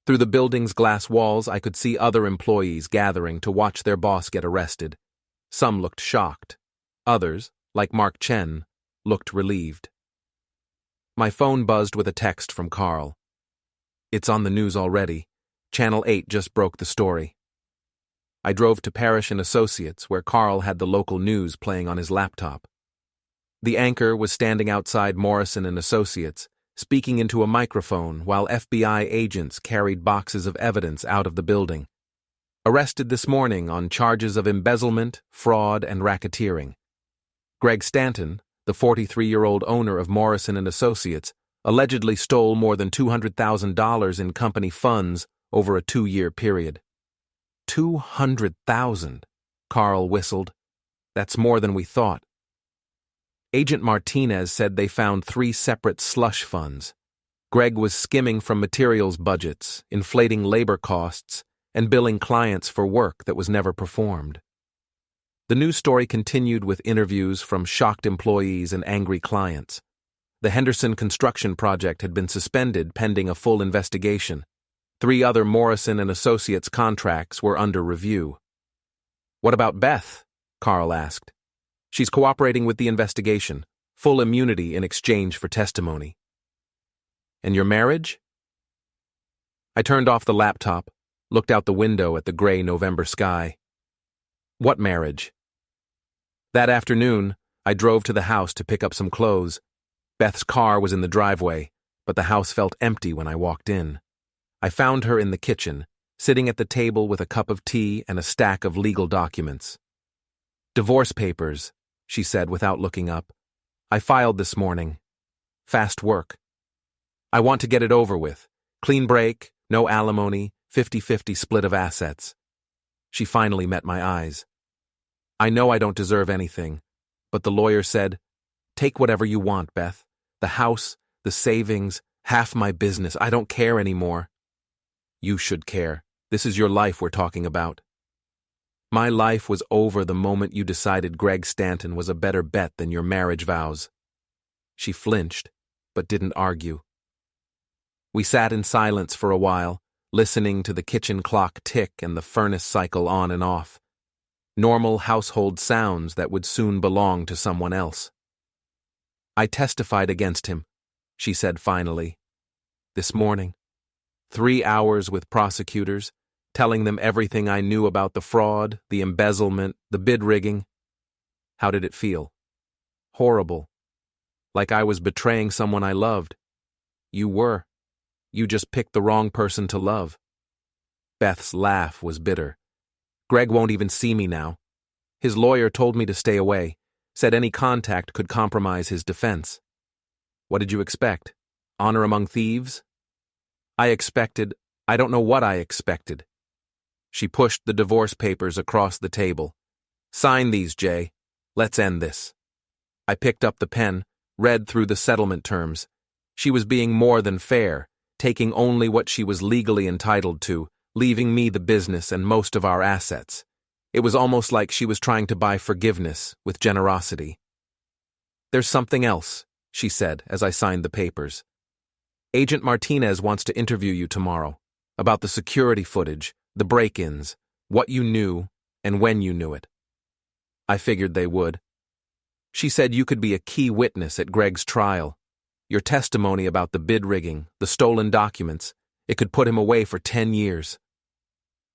A: Through the building's glass walls, I could see other employees gathering to watch their boss get arrested. Some looked shocked. Others, like Mark Chen, looked relieved. My phone buzzed with a text from Carl. "It's on the news already. Channel 8 just broke the story." I drove to Parish Associates, where Carl had the local news playing on his laptop. The anchor was standing outside Morrison and Associates, speaking into a microphone while FBI agents carried boxes of evidence out of the building. "Arrested this morning on charges of embezzlement, fraud, and racketeering. Greg Stanton, the 43-year-old owner of Morrison and Associates, allegedly stole more than $200,000 in company funds over a 2-year period." $200,000, Carl whistled. "That's more than we thought." Agent Martinez said they found 3 separate slush funds. Greg was skimming from materials budgets, inflating labor costs, and billing clients for work that was never performed. The news story continued with interviews from shocked employees and angry clients. The Henderson construction project had been suspended pending a full investigation. 3 other Morrison and Associates contracts were under review. "What about Beth?" Carl asked. "She's cooperating with the investigation, full immunity in exchange for testimony." "And your marriage?" I turned off the laptop, looked out the window at the gray November sky. "What marriage?" That afternoon, I drove to the house to pick up some clothes. Beth's car was in the driveway, but the house felt empty when I walked in. I found her in the kitchen, sitting at the table with a cup of tea and a stack of legal documents. "Divorce papers," she said without looking up. "I filed this morning. Fast work. I want to get it over with. Clean break, no alimony, 50-50 split of assets." She finally met my eyes. "I know I don't deserve anything, but the lawyer said, 'Take whatever you want, Beth. The house, the savings, half my business. I don't care anymore.'" "You should care. This is your life we're talking about." "My life was over the moment you decided Greg Stanton was a better bet than your marriage vows." She flinched, but didn't argue. We sat in silence for a while, listening to the kitchen clock tick and the furnace cycle on and off. Normal household sounds that would soon belong to someone else. "I testified against him," she said finally. "This morning. 3 hours with prosecutors, telling them everything I knew about the fraud, the embezzlement, the bid rigging." "How did it feel?" "Horrible. Like I was betraying someone I loved." "You were. You just picked the wrong person to love." Beth's laugh was bitter. "Greg won't even see me now. His lawyer told me to stay away, said any contact could compromise his defense." "What did you expect? Honor among thieves?" I don't know what I expected." She pushed the divorce papers across the table. "Sign these, Jay. Let's end this." I picked up the pen, read through the settlement terms. She was being more than fair, taking only what she was legally entitled to, leaving me the business and most of our assets. It was almost like she was trying to buy forgiveness with generosity. "There's something else," she said as I signed the papers. "Agent Martinez wants to interview you tomorrow about the security footage, the break-ins, what you knew, and when you knew it." I figured they would. "She said you could be a key witness at Greg's trial. Your testimony about the bid rigging, the stolen documents, it could put him away for 10 years.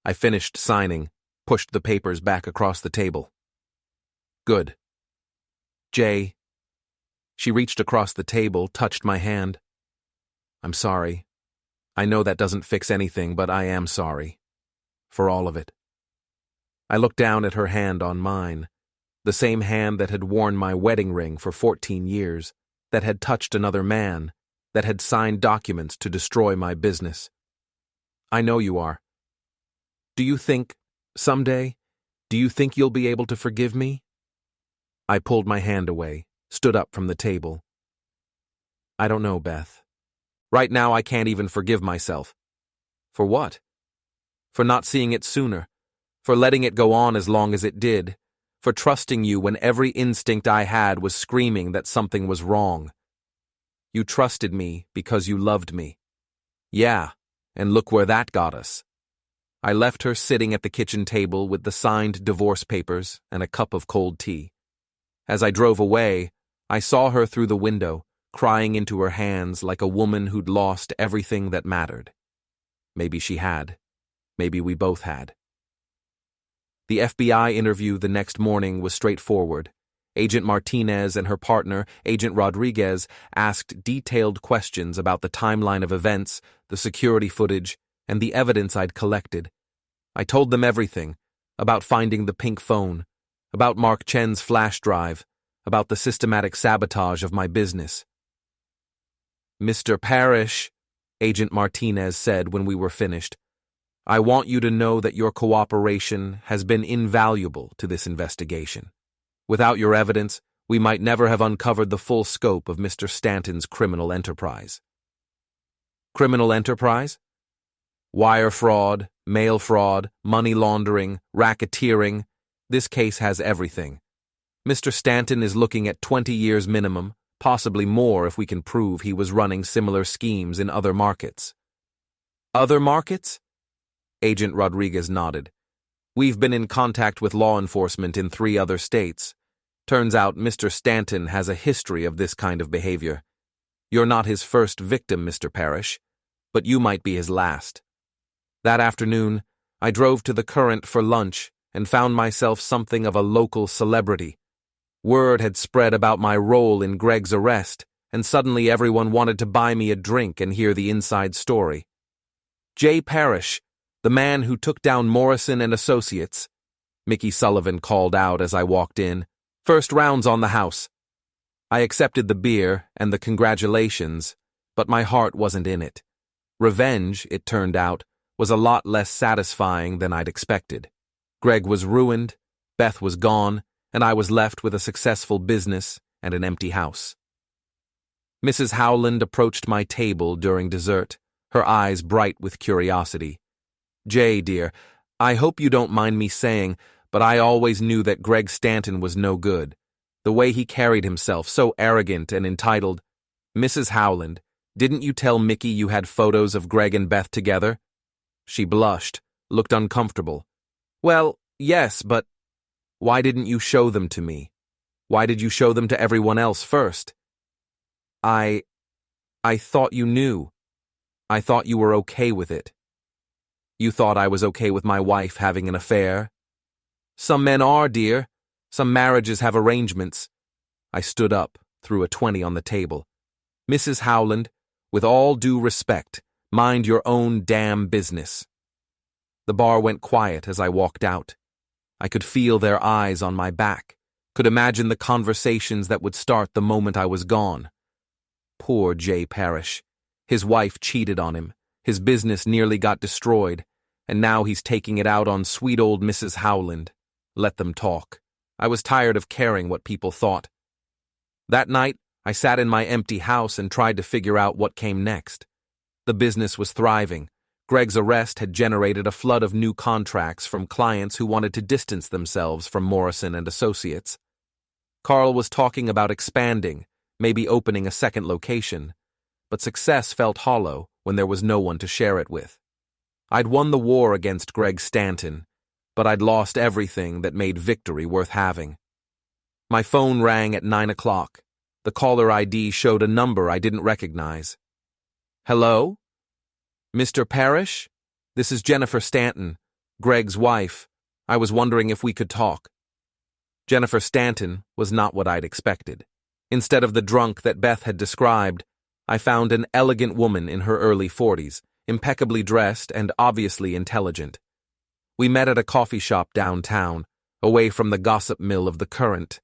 A: I finished signing, pushed the papers back across the table. "Good. Jay." She reached across the table, touched my hand. "I'm sorry. I know that doesn't fix anything, but I am sorry. For all of it." I looked down at her hand on mine, the same hand that had worn my wedding ring for 14 years, that had touched another man, that had signed documents to destroy my business. "I know you are. Do you think, someday, do you think you'll be able to forgive me?" I pulled my hand away, stood up from the table. "I don't know, Beth. Right now I can't even forgive myself." "For what?" "For not seeing it sooner, for letting it go on as long as it did, for trusting you when every instinct I had was screaming that something was wrong. You trusted me because you loved me." "Yeah, and look where that got us." I left her sitting at the kitchen table with the signed divorce papers and a cup of cold tea. As I drove away, I saw her through the window, crying into her hands like a woman who'd lost everything that mattered. Maybe she had. Maybe we both had. The FBI interview the next morning was straightforward. Agent Martinez and her partner, Agent Rodriguez, asked detailed questions about the timeline of events, the security footage, and the evidence I'd collected. I told them everything, about finding the pink phone, about Mark Chen's flash drive, about the systematic sabotage of my business. "Mr. Parish," Agent Martinez said when we were finished, "I want you to know that your cooperation has been invaluable to this investigation. Without your evidence, we might never have uncovered the full scope of Mr. Stanton's criminal enterprise." "Criminal enterprise?" "Wire fraud, mail fraud, money laundering, racketeering. This case has everything. Mr. Stanton is looking at 20 years minimum, possibly more if we can prove he was running similar schemes in other markets. Other markets? Agent Rodriguez nodded. We've been in contact with law enforcement in 3 other states. Turns out Mr. Stanton has a history of this kind of behavior. You're not his first victim, Mr. Parish, but you might be his last. That afternoon, I drove to the Current for lunch and found myself something of a local celebrity. Word had spread about my role in Greg's arrest, and suddenly everyone wanted to buy me a drink and hear the inside story. J. Parish, the man who took down Morrison and Associates, Mickey Sullivan called out as I walked in. First rounds on the house. I accepted the beer and the congratulations, but my heart wasn't in it. Revenge, it turned out, was a lot less satisfying than I'd expected. Greg was ruined, Beth was gone, and I was left with a successful business and an empty house. Mrs. Howland approached my table during dessert, her eyes bright with curiosity. Jay, dear, I hope you don't mind me saying, but I always knew that Greg Stanton was no good. The way he carried himself, so arrogant and entitled. Mrs. Howland, didn't you tell Mickey you had photos of Greg and Beth together? She blushed, looked uncomfortable. Well, yes, but why didn't you show them to me? Why did you show them to everyone else first? I thought you knew. I thought you were okay with it. You thought I was okay with my wife having an affair? Some men are, dear. Some marriages have arrangements. I stood up, threw a 20 on the table. Mrs. Howland, with all due respect, mind your own damn business. The bar went quiet as I walked out. I could feel their eyes on my back, could imagine the conversations that would start the moment I was gone. Poor J. Parish. His wife cheated on him, his business nearly got destroyed, and now he's taking it out on sweet old Mrs. Howland. Let them talk. I was tired of caring what people thought. That night, I sat in my empty house and tried to figure out what came next. The business was thriving. Greg's arrest had generated a flood of new contracts from clients who wanted to distance themselves from Morrison and Associates. Carl was talking about expanding, maybe opening a second location, but success felt hollow when there was no one to share it with. I'd won the war against Greg Stanton, but I'd lost everything that made victory worth having. My phone rang at 9 o'clock. The caller ID showed a number I didn't recognize. Hello? Mr. Parish? This is Jennifer Stanton, Greg's wife. I was wondering if we could talk. Jennifer Stanton was not what I'd expected. Instead of the drunk that Beth had described, I found an elegant woman in her early 40s, impeccably dressed and obviously intelligent. We met at a coffee shop downtown, away from the gossip mill of the Current.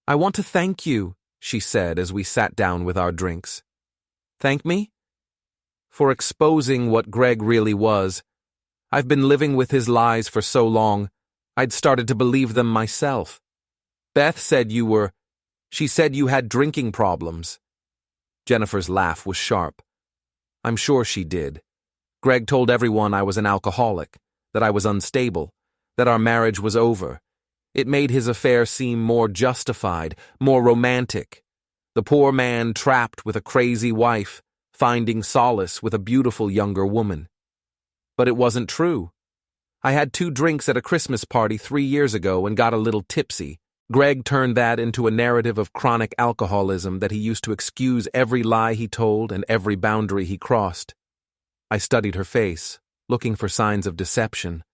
A: I want to thank you, she said as we sat down with our drinks. Thank me? For exposing what Greg really was. I've been living with his lies for so long, I'd started to believe them myself. Beth said she said you had drinking problems. Jennifer's laugh was sharp. I'm sure she did. Greg told everyone I was an alcoholic, that I was unstable, that our marriage was over. It made his affair seem more justified, more romantic. The poor man trapped with a crazy wife, finding solace with a beautiful younger woman. But it wasn't true. I had 2 drinks at a Christmas party 3 years ago and got a little tipsy. Greg turned that into a narrative of chronic alcoholism that he used to excuse every lie he told and every boundary he crossed. I studied her face, looking for signs of deception.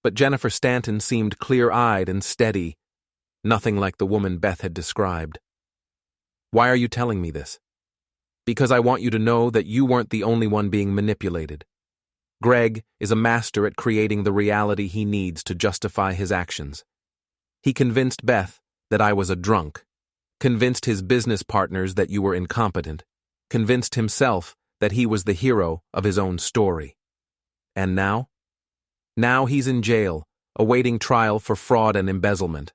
A: But Jennifer Stanton seemed clear-eyed and steady, nothing like the woman Beth had described. Why are you telling me this? Because I want you to know that you weren't the only one being manipulated. Greg is a master at creating the reality he needs to justify his actions. He convinced Beth that I was a drunk, convinced his business partners that you were incompetent, convinced himself that he was the hero of his own story. And now? Now he's in jail, awaiting trial for fraud and embezzlement.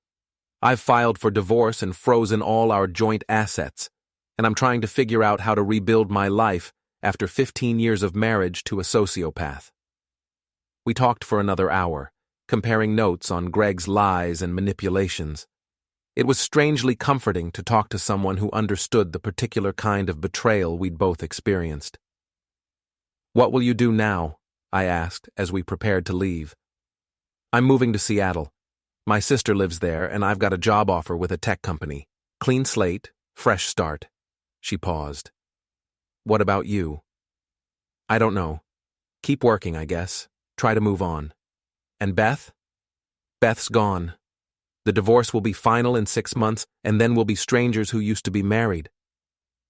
A: I've filed for divorce and frozen all our joint assets, and I'm trying to figure out how to rebuild my life after 15 years of marriage to a sociopath. We talked for another hour, comparing notes on Greg's lies and manipulations. It was strangely comforting to talk to someone who understood the particular kind of betrayal we'd both experienced. "What will you do now?" I asked as we prepared to leave. "I'm moving to Seattle. My sister lives there, and I've got a job offer with a tech company. Clean slate, fresh start." She paused. "What about you?" "I don't know. Keep working, I guess. Try to move on." "And Beth?" "Beth's gone. The divorce will be final in 6 months, and then we'll be strangers who used to be married."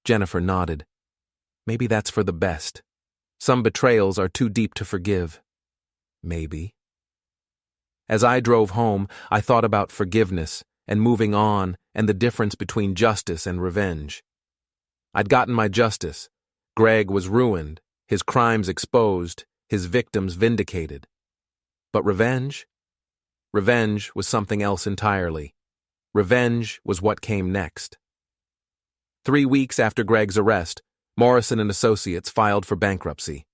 A: Jennifer nodded. "Maybe that's for the best. Some betrayals are too deep to forgive." "Maybe." As I drove home, I thought about forgiveness and moving on and the difference between justice and revenge. I'd gotten my justice. Greg was ruined, his crimes exposed, his victims vindicated. But revenge? Revenge was something else entirely. Revenge was what came next. 3 weeks after Greg's arrest, Morrison & Associates filed for bankruptcy.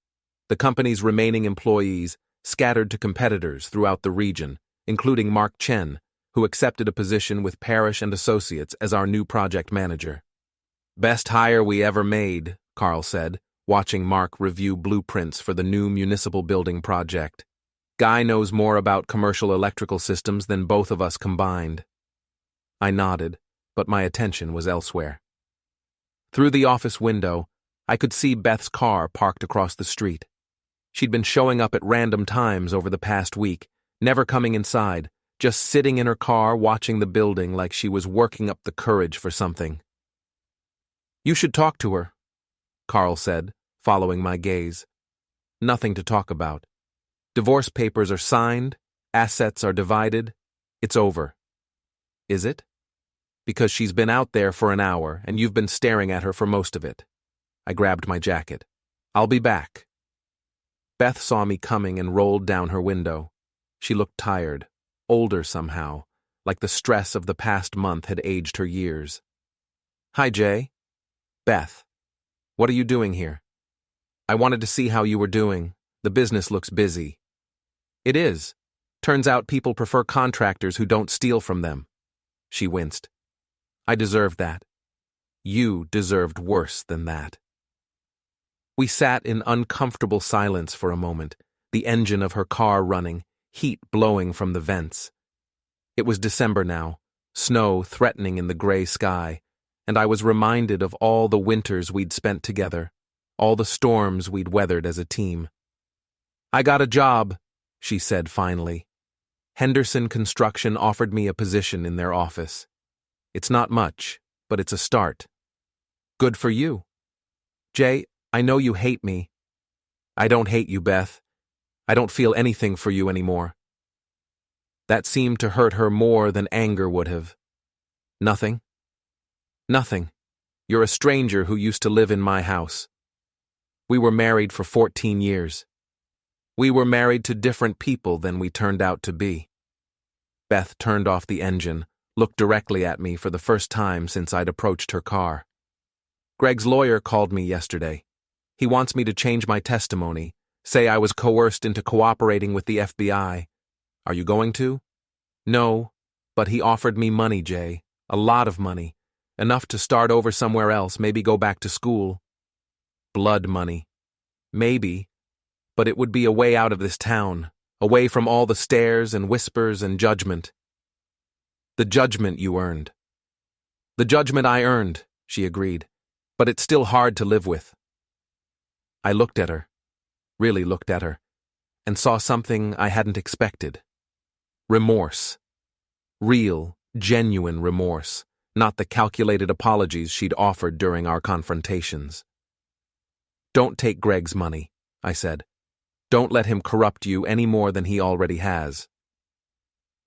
A: The company's remaining employees scattered to competitors throughout the region, including Mark Chen, who accepted a position with Parish & Associates as our new project manager. "Best hire we ever made," Carl said, watching Mark review blueprints for the new municipal building project. "Guy knows more about commercial electrical systems than both of us combined." I nodded, but my attention was elsewhere. Through the office window, I could see Beth's car parked across the street. She'd been showing up at random times over the past week, never coming inside, just sitting in her car watching the building like she was working up the courage for something. "You should talk to her," Carl said, following my gaze. "Nothing to talk about. Divorce papers are signed, assets are divided. It's over." "Is it?" "Because she's been out there for an hour and you've been staring at her for most of it." I grabbed my jacket. "I'll be back." Beth saw me coming and rolled down her window. She looked tired, older somehow, like the stress of the past month had aged her years. "Hi, Jay." "Beth. What are you doing here?" "I wanted to see how you were doing. The business looks busy." "It is. Turns out people prefer contractors who don't steal from them." She winced. "I deserved that. You deserved worse than that." We sat in uncomfortable silence for a moment, the engine of her car running, heat blowing from the vents. It was December now, snow threatening in the gray sky, and I was reminded of all the winters we'd spent together, all the storms we'd weathered as a team. "I got a job," she said finally. "Henderson Construction offered me a position in their office. It's not much, but it's a start." "Good for you." "Jay, I know you hate me." "I don't hate you, Beth. I don't feel anything for you anymore." That seemed to hurt her more than anger would have. "Nothing?" "Nothing. You're a stranger who used to live in my house. We were married for 14 years. We were married to different people than we turned out to be." Beth turned off the engine, looked directly at me for the first time since I'd approached her car. "Greg's lawyer called me yesterday. He wants me to change my testimony, say I was coerced into cooperating with the FBI. Are you going to?" "No, but he offered me money, Jay. A lot of money. Enough to start over somewhere else, maybe go back to school." "Blood money." "Maybe, but it would be a way out of this town, away from all the stares and whispers and judgment." "The judgment you earned." "The judgment I earned," she agreed, "but it's still hard to live with." I looked at her, really looked at her, and saw something I hadn't expected. Remorse. Real, genuine remorse, not the calculated apologies she'd offered during our confrontations. "Don't take Greg's money," I said. "Don't let him corrupt you any more than he already has."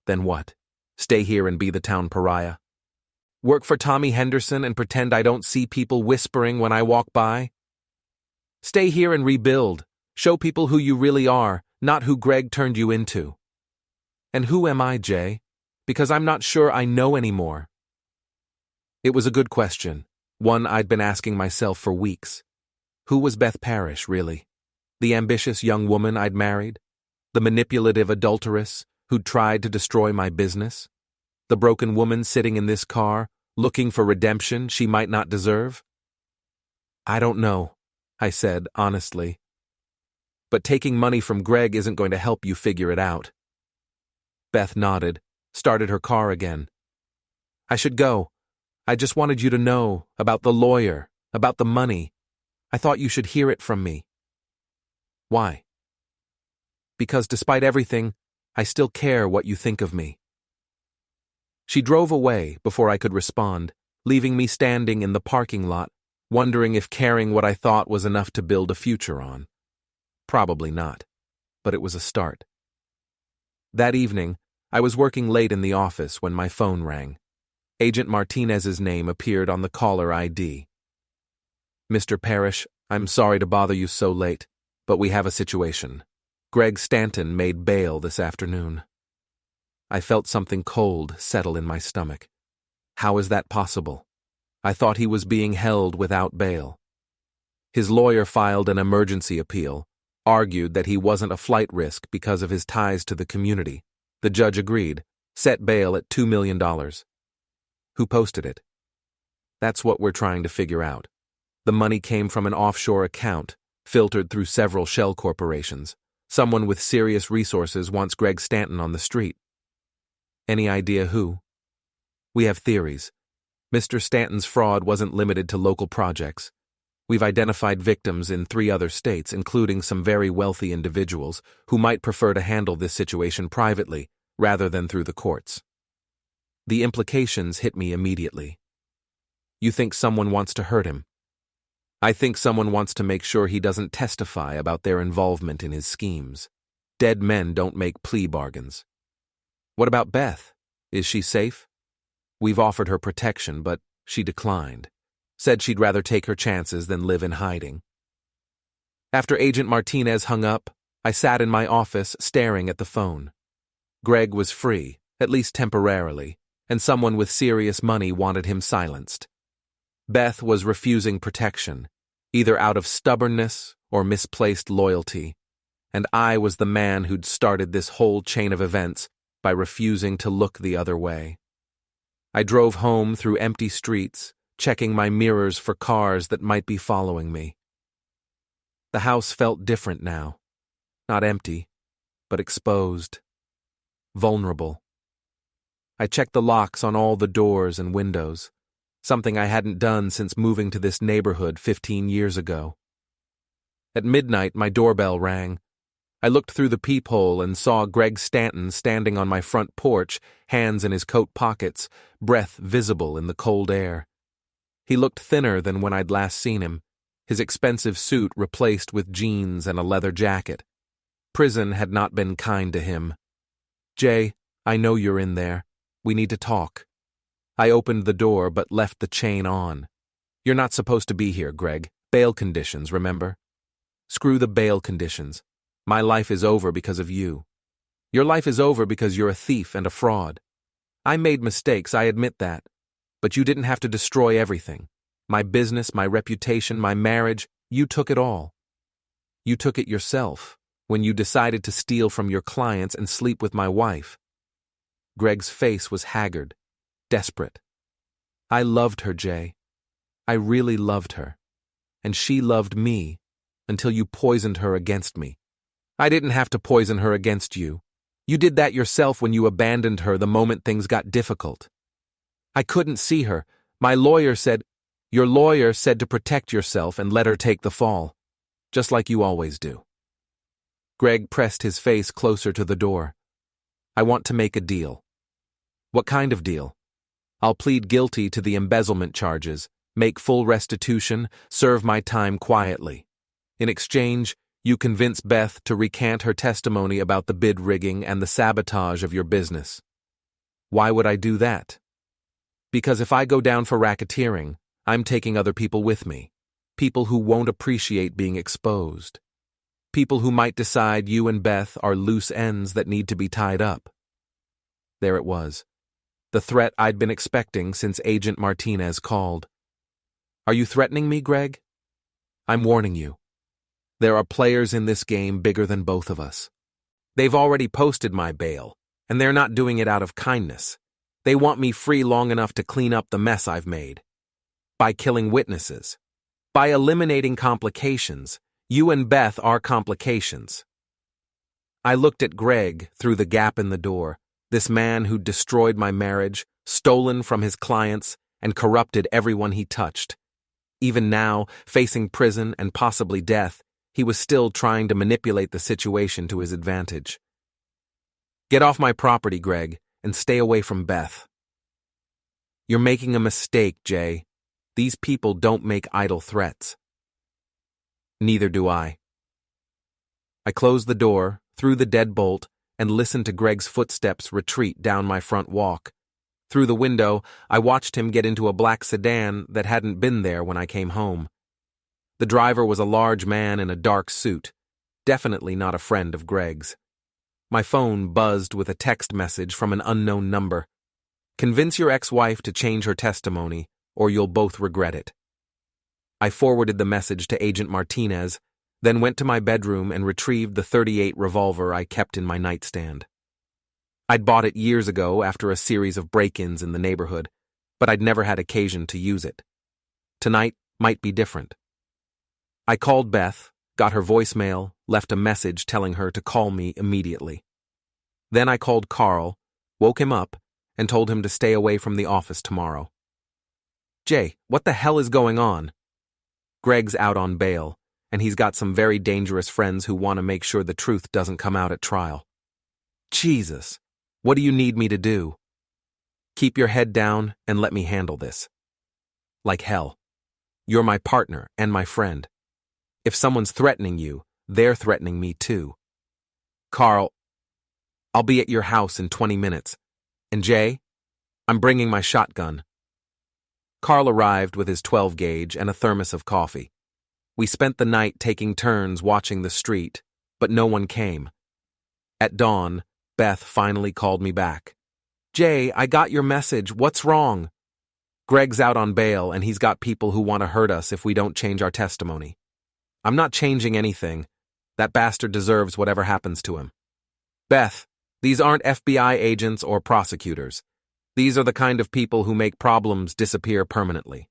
A: "Then what? Stay here and be the town pariah? Work for Tommy Henderson and pretend I don't see people whispering when I walk by? Stay here and rebuild. Show people who you really are, not who Greg turned you into." "And who am I, Jay? Because I'm not sure I know anymore." It was a good question, one I'd been asking myself for weeks. Who was Beth Parish, really? The ambitious young woman I'd married? The manipulative adulteress who'd tried to destroy my business? The broken woman sitting in this car, looking for redemption she might not deserve? I don't know, I said honestly. But taking money from Greg isn't going to help you figure it out. Beth nodded, started her car again. I should go. I just wanted you to know about the lawyer, about the money. I thought you should hear it from me. Why? Because despite everything, I still care what you think of me. She drove away before I could respond, leaving me standing in the parking lot, wondering if caring what I thought was enough to build a future on. Probably not, but it was a start. That evening, I was working late in the office when my phone rang. Agent Martinez's name appeared on the caller ID. Mr. Parish, I'm sorry to bother you so late, but we have a situation. Greg Stanton made bail this afternoon. I felt something cold settle in my stomach. How is that possible? I thought he was being held without bail. His lawyer filed an emergency appeal, argued that he wasn't a flight risk because of his ties to the community. The judge agreed, set bail at $2 million. Who posted it? That's what we're trying to figure out. The money came from an offshore account, filtered through several shell corporations. Someone with serious resources wants Greg Stanton on the street. Any idea who? We have theories. Mr. Stanton's fraud wasn't limited to local projects. We've identified victims in 3 other states, including some very wealthy individuals who might prefer to handle this situation privately rather than through the courts. The implications hit me immediately. You think someone wants to hurt him? I think someone wants to make sure he doesn't testify about their involvement in his schemes. Dead men don't make plea bargains. What about Beth? Is she safe? We've offered her protection, but she declined. Said she'd rather take her chances than live in hiding. After Agent Martinez hung up, I sat in my office staring at the phone. Greg was free, at least temporarily, and someone with serious money wanted him silenced. Beth was refusing protection, either out of stubbornness or misplaced loyalty, and I was the man who'd started this whole chain of events by refusing to look the other way. I drove home through empty streets, checking my mirrors for cars that might be following me. The house felt different now. Not empty, but exposed. Vulnerable. I checked the locks on all the doors and windows, something I hadn't done since moving to this neighborhood 15 years ago. At midnight, my doorbell rang. I looked through the peephole and saw Greg Stanton standing on my front porch, hands in his coat pockets, breath visible in the cold air. He looked thinner than when I'd last seen him, his expensive suit replaced with jeans and a leather jacket. Prison had not been kind to him. Jay, I know you're in there. We need to talk. I opened the door but left the chain on. You're not supposed to be here, Greg. Bail conditions, remember? Screw the bail conditions. My life is over because of you. Your life is over because you're a thief and a fraud. I made mistakes, I admit that. But you didn't have to destroy everything. My business, my reputation, my marriage, you took it all. You took it yourself when you decided to steal from your clients and sleep with my wife. Greg's face was haggard, desperate. I loved her, Jay. I really loved her. And she loved me until you poisoned her against me. I didn't have to poison her against you. You did that yourself when you abandoned her the moment things got difficult. I couldn't see her. My lawyer said, your lawyer said to protect yourself and let her take the fall, just like you always do. Greg pressed his face closer to the door. I want to make a deal. What kind of deal? I'll plead guilty to the embezzlement charges, make full restitution, serve my time quietly. In exchange, you convince Beth to recant her testimony about the bid rigging and the sabotage of your business. Why would I do that? Because if I go down for racketeering, I'm taking other people with me. People who won't appreciate being exposed. People who might decide you and Beth are loose ends that need to be tied up. There it was. The threat I'd been expecting since Agent Martinez called. Are you threatening me, Greg? I'm warning you. There are players in this game bigger than both of us. They've already posted my bail, and they're not doing it out of kindness. They want me free long enough to clean up the mess I've made. By killing witnesses. By eliminating complications. You and Beth are complications. I looked at Greg through the gap in the door, this man who'd destroyed my marriage, stolen from his clients, and corrupted everyone he touched. Even now, facing prison and possibly death, he was still trying to manipulate the situation to his advantage. Get off my property, Greg, and stay away from Beth. You're making a mistake, Jay. These people don't make idle threats. Neither do I. I closed the door, threw the deadbolt, and listened to Greg's footsteps retreat down my front walk. Through the window, I watched him get into a black sedan that hadn't been there when I came home. The driver was a large man in a dark suit, definitely not a friend of Greg's. My phone buzzed with a text message from an unknown number. Convince your ex-wife to change her testimony, or you'll both regret it. I forwarded the message to Agent Martinez, then went to my bedroom and retrieved the .38 revolver I kept in my nightstand. I'd bought it years ago after a series of break-ins in the neighborhood, but I'd never had occasion to use it. Tonight might be different. I called Beth, got her voicemail, left a message telling her to call me immediately. Then I called Carl, woke him up, and told him to stay away from the office tomorrow. Jay, what the hell is going on? Greg's out on bail, and he's got some very dangerous friends who want to make sure the truth doesn't come out at trial. Jesus, what do you need me to do? Keep your head down and let me handle this. Like hell. You're my partner and my friend. If someone's threatening you, they're threatening me too. Carl, I'll be at your house in 20 minutes. And Jay, I'm bringing my shotgun. Carl arrived with his 12-gauge and a thermos of coffee. We spent the night taking turns watching the street, but no one came. At dawn, Beth finally called me back. Jay, I got your message. What's wrong? Greg's out on bail, and he's got people who want to hurt us if we don't change our testimony. I'm not changing anything. That bastard deserves whatever happens to him. Beth, these aren't FBI agents or prosecutors. These are the kind of people who make problems disappear permanently.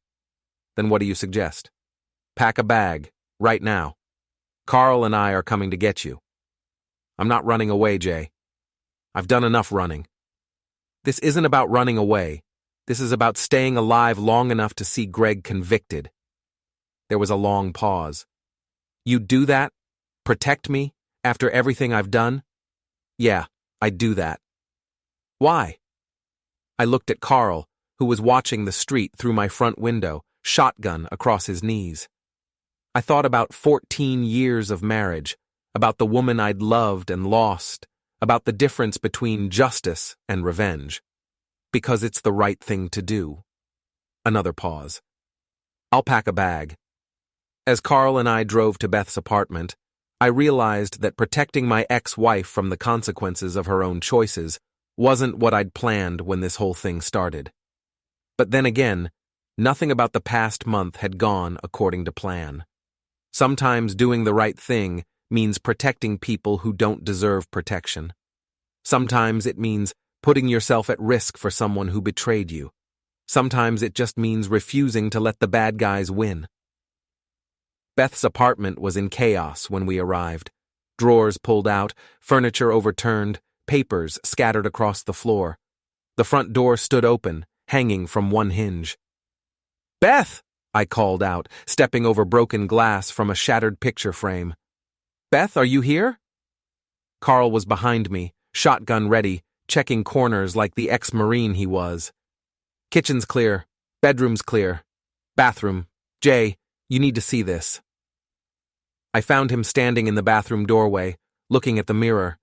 A: Then what do you suggest? Pack a bag, right now. Carl and I are coming to get you. I'm not running away, Jay. I've done enough running. This isn't about running away. This is about staying alive long enough to see Greg convicted. There was a long pause. You'd do that? Protect me? After everything I've done? Yeah, I'd do that. Why? I looked at Carl, who was watching the street through my front window, shotgun across his knees. I thought about 14 years of marriage, about the woman I'd loved and lost, about the difference between justice and revenge. Because it's the right thing to do. Another pause. I'll pack a bag. As Carl and I drove to Beth's apartment, I realized that protecting my ex-wife from the consequences of her own choices wasn't what I'd planned when this whole thing started. But then again, nothing about the past month had gone according to plan. Sometimes doing the right thing means protecting people who don't deserve protection. Sometimes it means putting yourself at risk for someone who betrayed you. Sometimes it just means refusing to let the bad guys win. Beth's apartment was in chaos when we arrived. Drawers pulled out, furniture overturned, papers scattered across the floor. The front door stood open, hanging from one hinge. Beth! I called out, stepping over broken glass from a shattered picture frame. Beth, are you here? Carl was behind me, shotgun ready, checking corners like the ex-Marine he was. Kitchen's clear. Bedroom's clear. Bathroom. Jay, you need to see this. I found him standing in the bathroom doorway, looking at the mirror.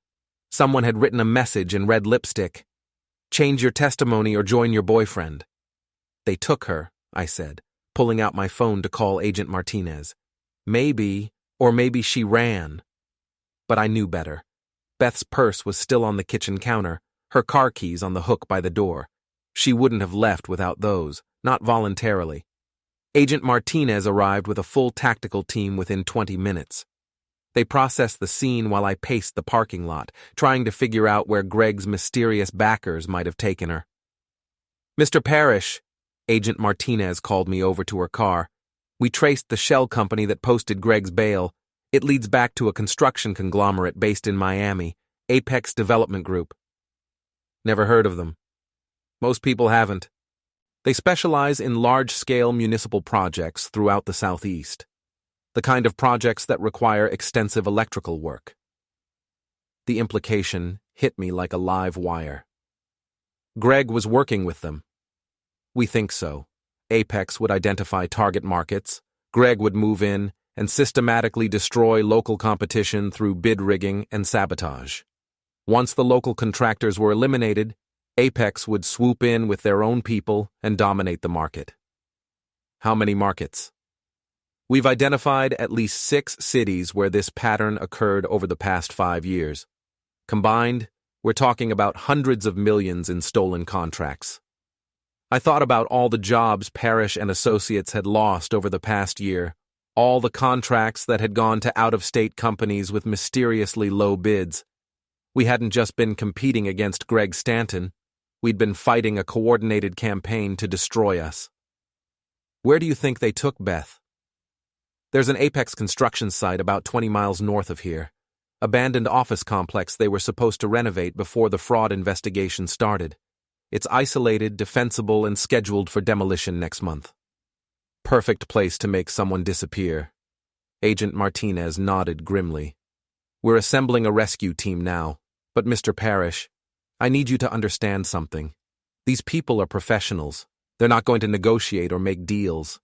A: Someone had written a message in red lipstick. Change your testimony or join your boyfriend. They took her, I said, pulling out my phone to call Agent Martinez. Maybe, or maybe she ran. But I knew better. Beth's purse was still on the kitchen counter, her car keys on the hook by the door. She wouldn't have left without those, not voluntarily. Agent Martinez arrived with a full tactical team within 20 minutes. They processed the scene while I paced the parking lot, trying to figure out where Greg's mysterious backers might have taken her. Mr. Parish, Agent Martinez called me over to her car. We traced the shell company that posted Greg's bail. It leads back to a construction conglomerate based in Miami, Apex Development Group. Never heard of them. Most people haven't. They specialize in large-scale municipal projects throughout the Southeast, the kind of projects that require extensive electrical work. The implication hit me like a live wire. Greg was working with them. We think so. Apex would identify target markets, Greg would move in and systematically destroy local competition through bid rigging and sabotage. Once the local contractors were eliminated, Apex would swoop in with their own people and dominate the market. How many markets? We've identified at least 6 cities where this pattern occurred over the past 5 years. Combined, we're talking about hundreds of millions in stolen contracts. I thought about all the jobs Parish and Associates had lost over the past year, all the contracts that had gone to out-of-state companies with mysteriously low bids. We hadn't just been competing against Greg Stanton, we'd been fighting a coordinated campaign to destroy us. Where do you think they took Beth? There's an Apex construction site about 20 miles north of here. Abandoned office complex they were supposed to renovate before the fraud investigation started. It's isolated, defensible, and scheduled for demolition next month. Perfect place to make someone disappear. Agent Martinez nodded grimly. We're assembling a rescue team now, but Mr. Parish, I need you to understand something. These people are professionals. They're not going to negotiate or make deals.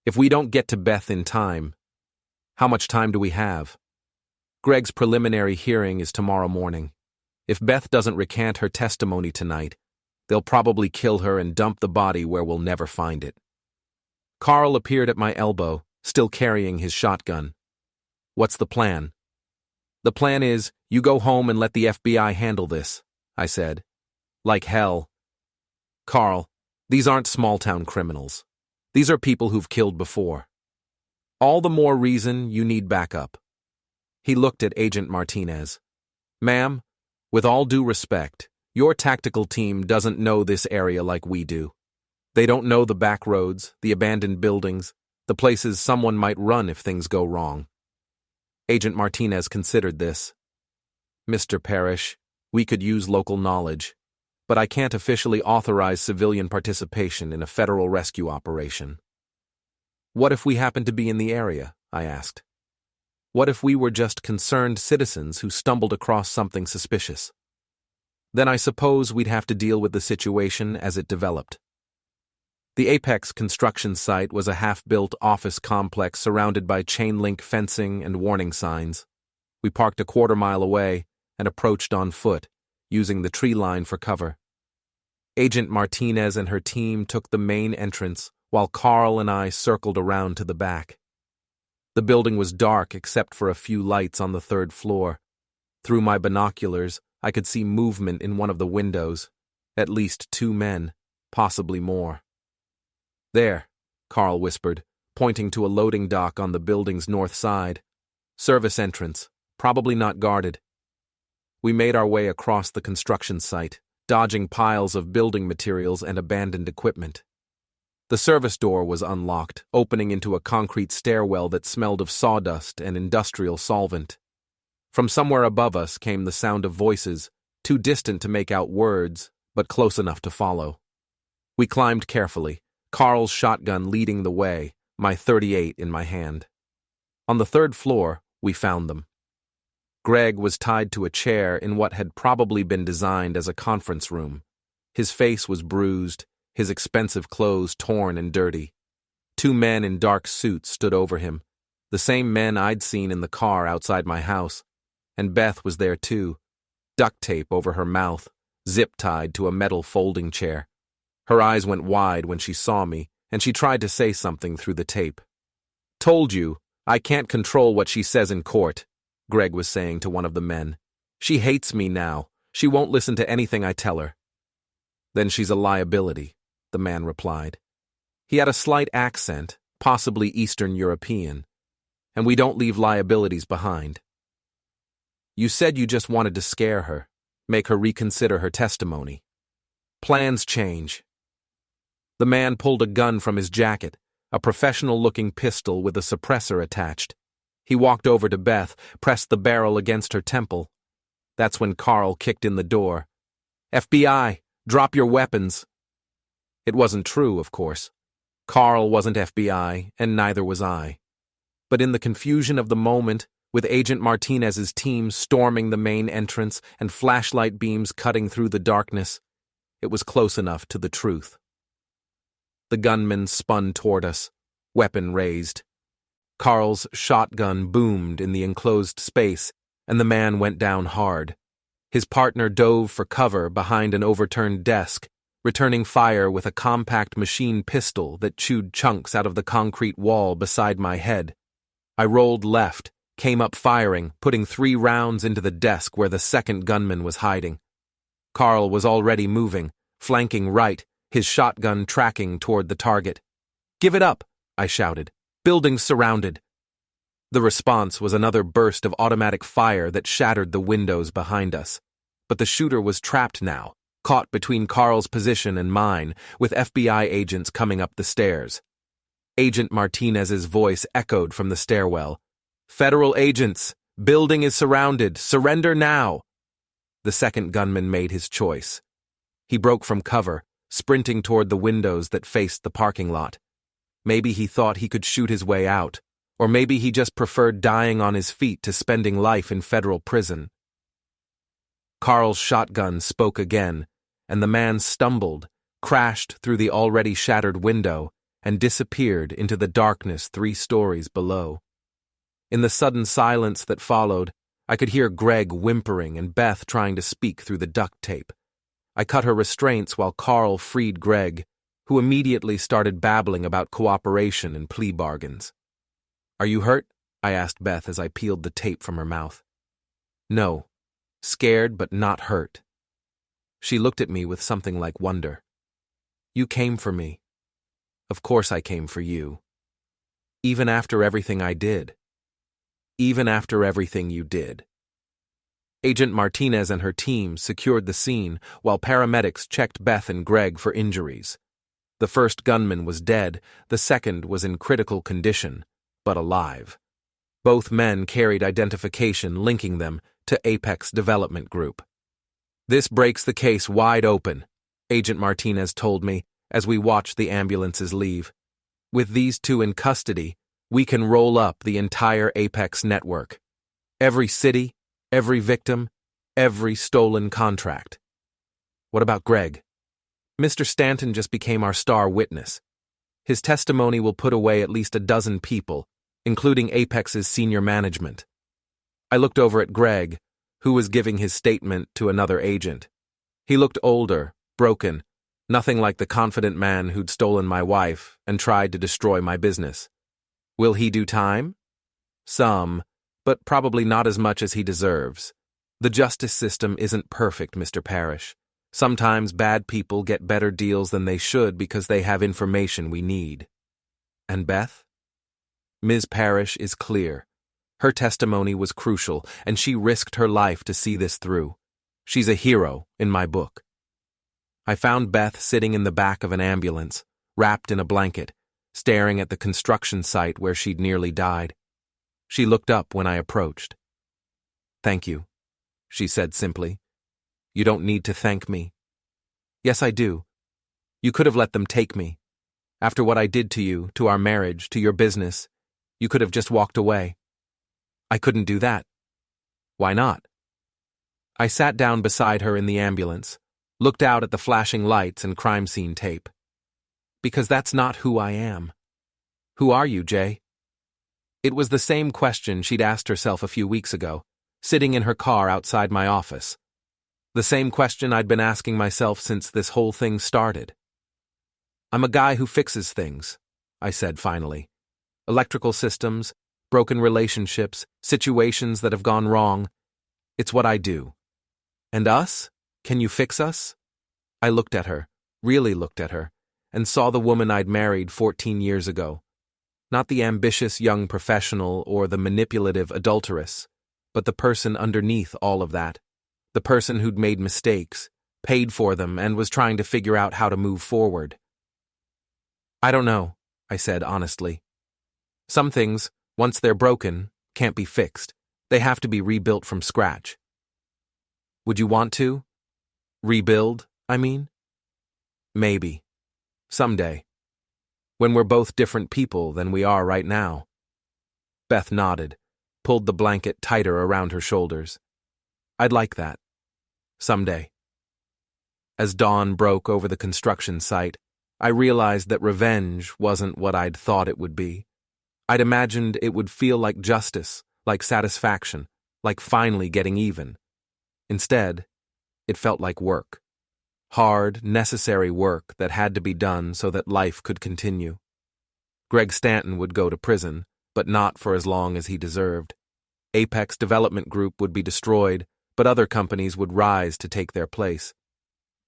A: If we don't get to Beth in time, how much time do we have? Greg's preliminary hearing is tomorrow morning. If Beth doesn't recant her testimony tonight, they'll probably kill her and dump the body where we'll never find it. Carl appeared at my elbow, still carrying his shotgun. What's the plan? The plan is, you go home and let the FBI handle this, I said. Like hell. Carl, these aren't small-town criminals. These are people who've killed before. All the more reason you need backup. He looked at Agent Martinez. Ma'am, with all due respect, your tactical team doesn't know this area like we do. They don't know the back roads, the abandoned buildings, the places someone might run if things go wrong. Agent Martinez considered this. Mr. Parish, we could use local knowledge, but I can't officially authorize civilian participation in a federal rescue operation. What if we happen to be in the area? I asked. What if we were just concerned citizens who stumbled across something suspicious? Then I suppose we'd have to deal with the situation as it developed. The Apex construction site was a half-built office complex surrounded by chain-link fencing and warning signs. We parked a quarter-mile away and approached on foot, using the tree line for cover. Agent Martinez and her team took the main entrance, while Carl and I circled around to the back. The building was dark except for a few lights on the 3rd floor. Through my binoculars, I could see movement in one of the windows. At least 2 men, possibly more. There, Carl whispered, pointing to a loading dock on the building's north side. Service entrance, probably not guarded. We made our way across the construction site, dodging piles of building materials and abandoned equipment. The service door was unlocked, opening into a concrete stairwell that smelled of sawdust and industrial solvent. From somewhere above us came the sound of voices, too distant to make out words, but close enough to follow. We climbed carefully, Carl's shotgun leading the way, my .38 in my hand. On the 3rd floor, we found them. Greg was tied to a chair in what had probably been designed as a conference room. His face was bruised, his expensive clothes torn and dirty. 2 men in dark suits stood over him, the same men I'd seen in the car outside my house, and Beth was there too, duct tape over her mouth, zip-tied to a metal folding chair. Her eyes went wide when she saw me, and she tried to say something through the tape. Told you, I can't control what she says in court, Greg was saying to one of the men. She hates me now. She won't listen to anything I tell her. Then she's a liability, the man replied. He had a slight accent, possibly Eastern European, and we don't leave liabilities behind. You said you just wanted to scare her, make her reconsider her testimony. Plans change. The man pulled a gun from his jacket, a professional-looking pistol with a suppressor attached. He walked over to Beth, pressed the barrel against her temple. That's when Carl kicked in the door. "FBI, drop your weapons." It wasn't true, of course. Carl wasn't FBI, and neither was I. But in the confusion of the moment, with Agent Martinez's team storming the main entrance and flashlight beams cutting through the darkness, it was close enough to the truth. The gunman spun toward us, weapon raised. Carl's shotgun boomed in the enclosed space, and the man went down hard. His partner dove for cover behind an overturned desk, returning fire with a compact machine pistol that chewed chunks out of the concrete wall beside my head. I rolled left, came up firing, putting 3 rounds into the desk where the second gunman was hiding. Carl was already moving, flanking right, his shotgun tracking toward the target. "Give it up," I shouted. "Building's surrounded." The response was another burst of automatic fire that shattered the windows behind us. But the shooter was trapped now, caught between Carl's position and mine, with FBI agents coming up the stairs. Agent Martinez's voice echoed from the stairwell. "Federal agents, building is surrounded. Surrender now." The second gunman made his choice. He broke from cover, sprinting toward the windows that faced the parking lot. Maybe he thought he could shoot his way out, or maybe he just preferred dying on his feet to spending life in federal prison. Carl's shotgun spoke again, and the man stumbled, crashed through the already shattered window, and disappeared into the darkness 3 stories below. In the sudden silence that followed, I could hear Greg whimpering and Beth trying to speak through the duct tape. I cut her restraints while Carl freed Greg, who immediately started babbling about cooperation and plea bargains. "Are you hurt?" I asked Beth as I peeled the tape from her mouth. "No. Scared but not hurt." She looked at me with something like wonder. "You came for me." "Of course I came for you. Even after everything I did. Even after everything you did." Agent Martinez and her team secured the scene while paramedics checked Beth and Greg for injuries. The first gunman was dead, the second was in critical condition, but alive. Both men carried identification linking them to Apex Development Group. "This breaks the case wide open," Agent Martinez told me as we watched the ambulances leave. "With these 2 in custody, we can roll up the entire Apex network. Every city, every victim, every stolen contract." "What about Greg?" "Mr. Stanton just became our star witness. His testimony will put away at least 12 people, including Apex's senior management." I looked over at Greg, who was giving his statement to another agent. He looked older, broken, nothing like the confident man who'd stolen my wife and tried to destroy my business. "Will he do time?" "Some, but probably not as much as he deserves. The justice system isn't perfect, Mr. Parish. Sometimes bad people get better deals than they should because they have information we need." "And Beth?" "Ms. Parish is clear. Her testimony was crucial, and she risked her life to see this through. She's a hero in my book." I found Beth sitting in the back of an ambulance, wrapped in a blanket, staring at the construction site where she'd nearly died. She looked up when I approached. "Thank you," she said simply. "You don't need to thank me." "Yes, I do. You could have let them take me. After what I did to you, to our marriage, to your business, you could have just walked away." "I couldn't do that." "Why not?" I sat down beside her in the ambulance, looked out at the flashing lights and crime scene tape. "Because that's not who I am." "Who are you, Jay?" It was the same question she'd asked herself a few weeks ago, sitting in her car outside my office. The same question I'd been asking myself since this whole thing started. "I'm a guy who fixes things," I said finally. "Electrical systems, broken relationships, situations that have gone wrong. It's what I do." "And us? Can you fix us?" I looked at her, really looked at her, and saw the woman I'd married 14 years ago. Not the ambitious young professional or the manipulative adulteress, but the person underneath all of that. The person who'd made mistakes, paid for them, and was trying to figure out how to move forward. I don't know, I said honestly. Some things, once they're broken, can't be fixed. They have to be rebuilt from scratch. Would you want to? Rebuild, I mean? Maybe. Someday. When we're both different people than we are right now. Beth nodded, pulled the blanket tighter around her shoulders. I'd like that. Someday. As dawn broke over the construction site, I realized that revenge wasn't what I'd thought it would be. I'd imagined it would feel like justice, like satisfaction, like finally getting even. Instead, it felt like work. Hard, necessary work that had to be done so that life could continue. Greg Stanton would go to prison, but not for as long as he deserved. Apex Development Group would be destroyed, but other companies would rise to take their place.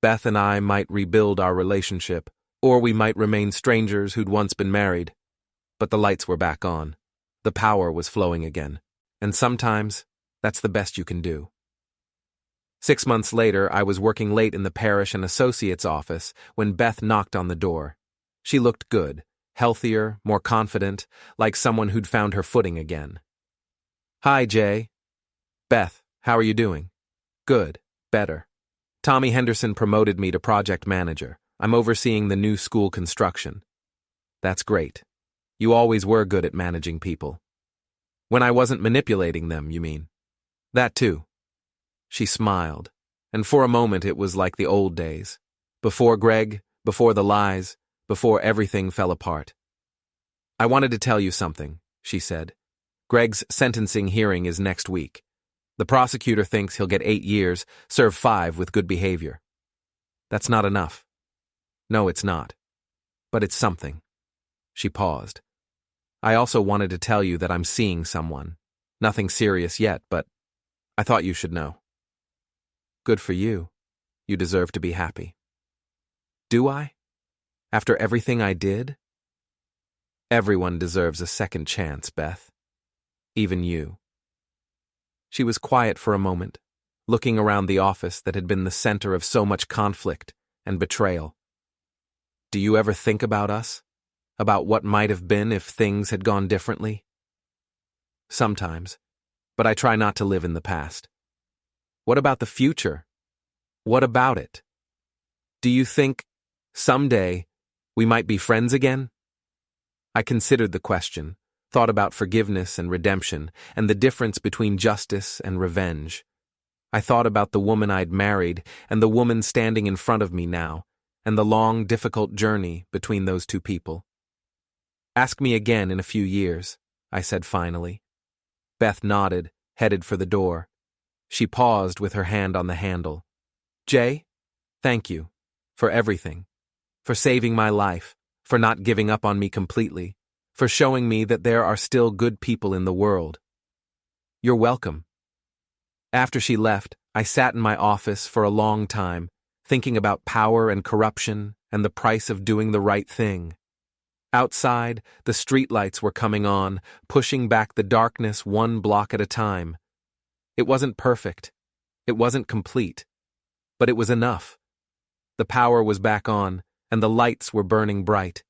A: Beth and I might rebuild our relationship, or we might remain strangers who'd once been married. But the lights were back on. The power was flowing again. And sometimes, that's the best you can do. 6 months later, I was working late in the Parish Associates office when Beth knocked on the door. She looked good, healthier, more confident, like someone who'd found her footing again. Hi, Jay. Beth, how are you doing? Good, better. Tommy Henderson promoted me to project manager. I'm overseeing the new school construction. That's great. You always were good at managing people. When I wasn't manipulating them, you mean? That too. She smiled, and for a moment it was like the old days. Before Greg, before the lies, before everything fell apart. I wanted to tell you something, she said. Greg's sentencing hearing is next week. The prosecutor thinks he'll get 8 years, serve 5 with good behavior. That's not enough. No, it's not. But it's something. She paused. I also wanted to tell you that I'm seeing someone. Nothing serious yet, but I thought you should know. Good for you. You deserve to be happy. Do I? After everything I did? Everyone deserves a second chance, Beth. Even you. She was quiet for a moment, looking around the office that had been the center of so much conflict and betrayal. Do you ever think about us? About what might have been if things had gone differently? Sometimes, but I try not to live in the past. What about the future? What about it? Do you think, someday, we might be friends again? I considered the question, thought about forgiveness and redemption, and the difference between justice and revenge. I thought about the woman I'd married and the woman standing in front of me now, and the long, difficult journey between those two people. Ask me again in a few years, I said finally. Beth nodded, headed for the door. She paused with her hand on the handle. Jay, thank you. For everything. For saving my life. For not giving up on me completely. For showing me that there are still good people in the world. You're welcome. After she left, I sat in my office for a long time, thinking about power and corruption and the price of doing the right thing. Outside, the streetlights were coming on, pushing back the darkness 1 block at a time. It wasn't perfect. It wasn't complete. But it was enough. The power was back on, and the lights were burning bright.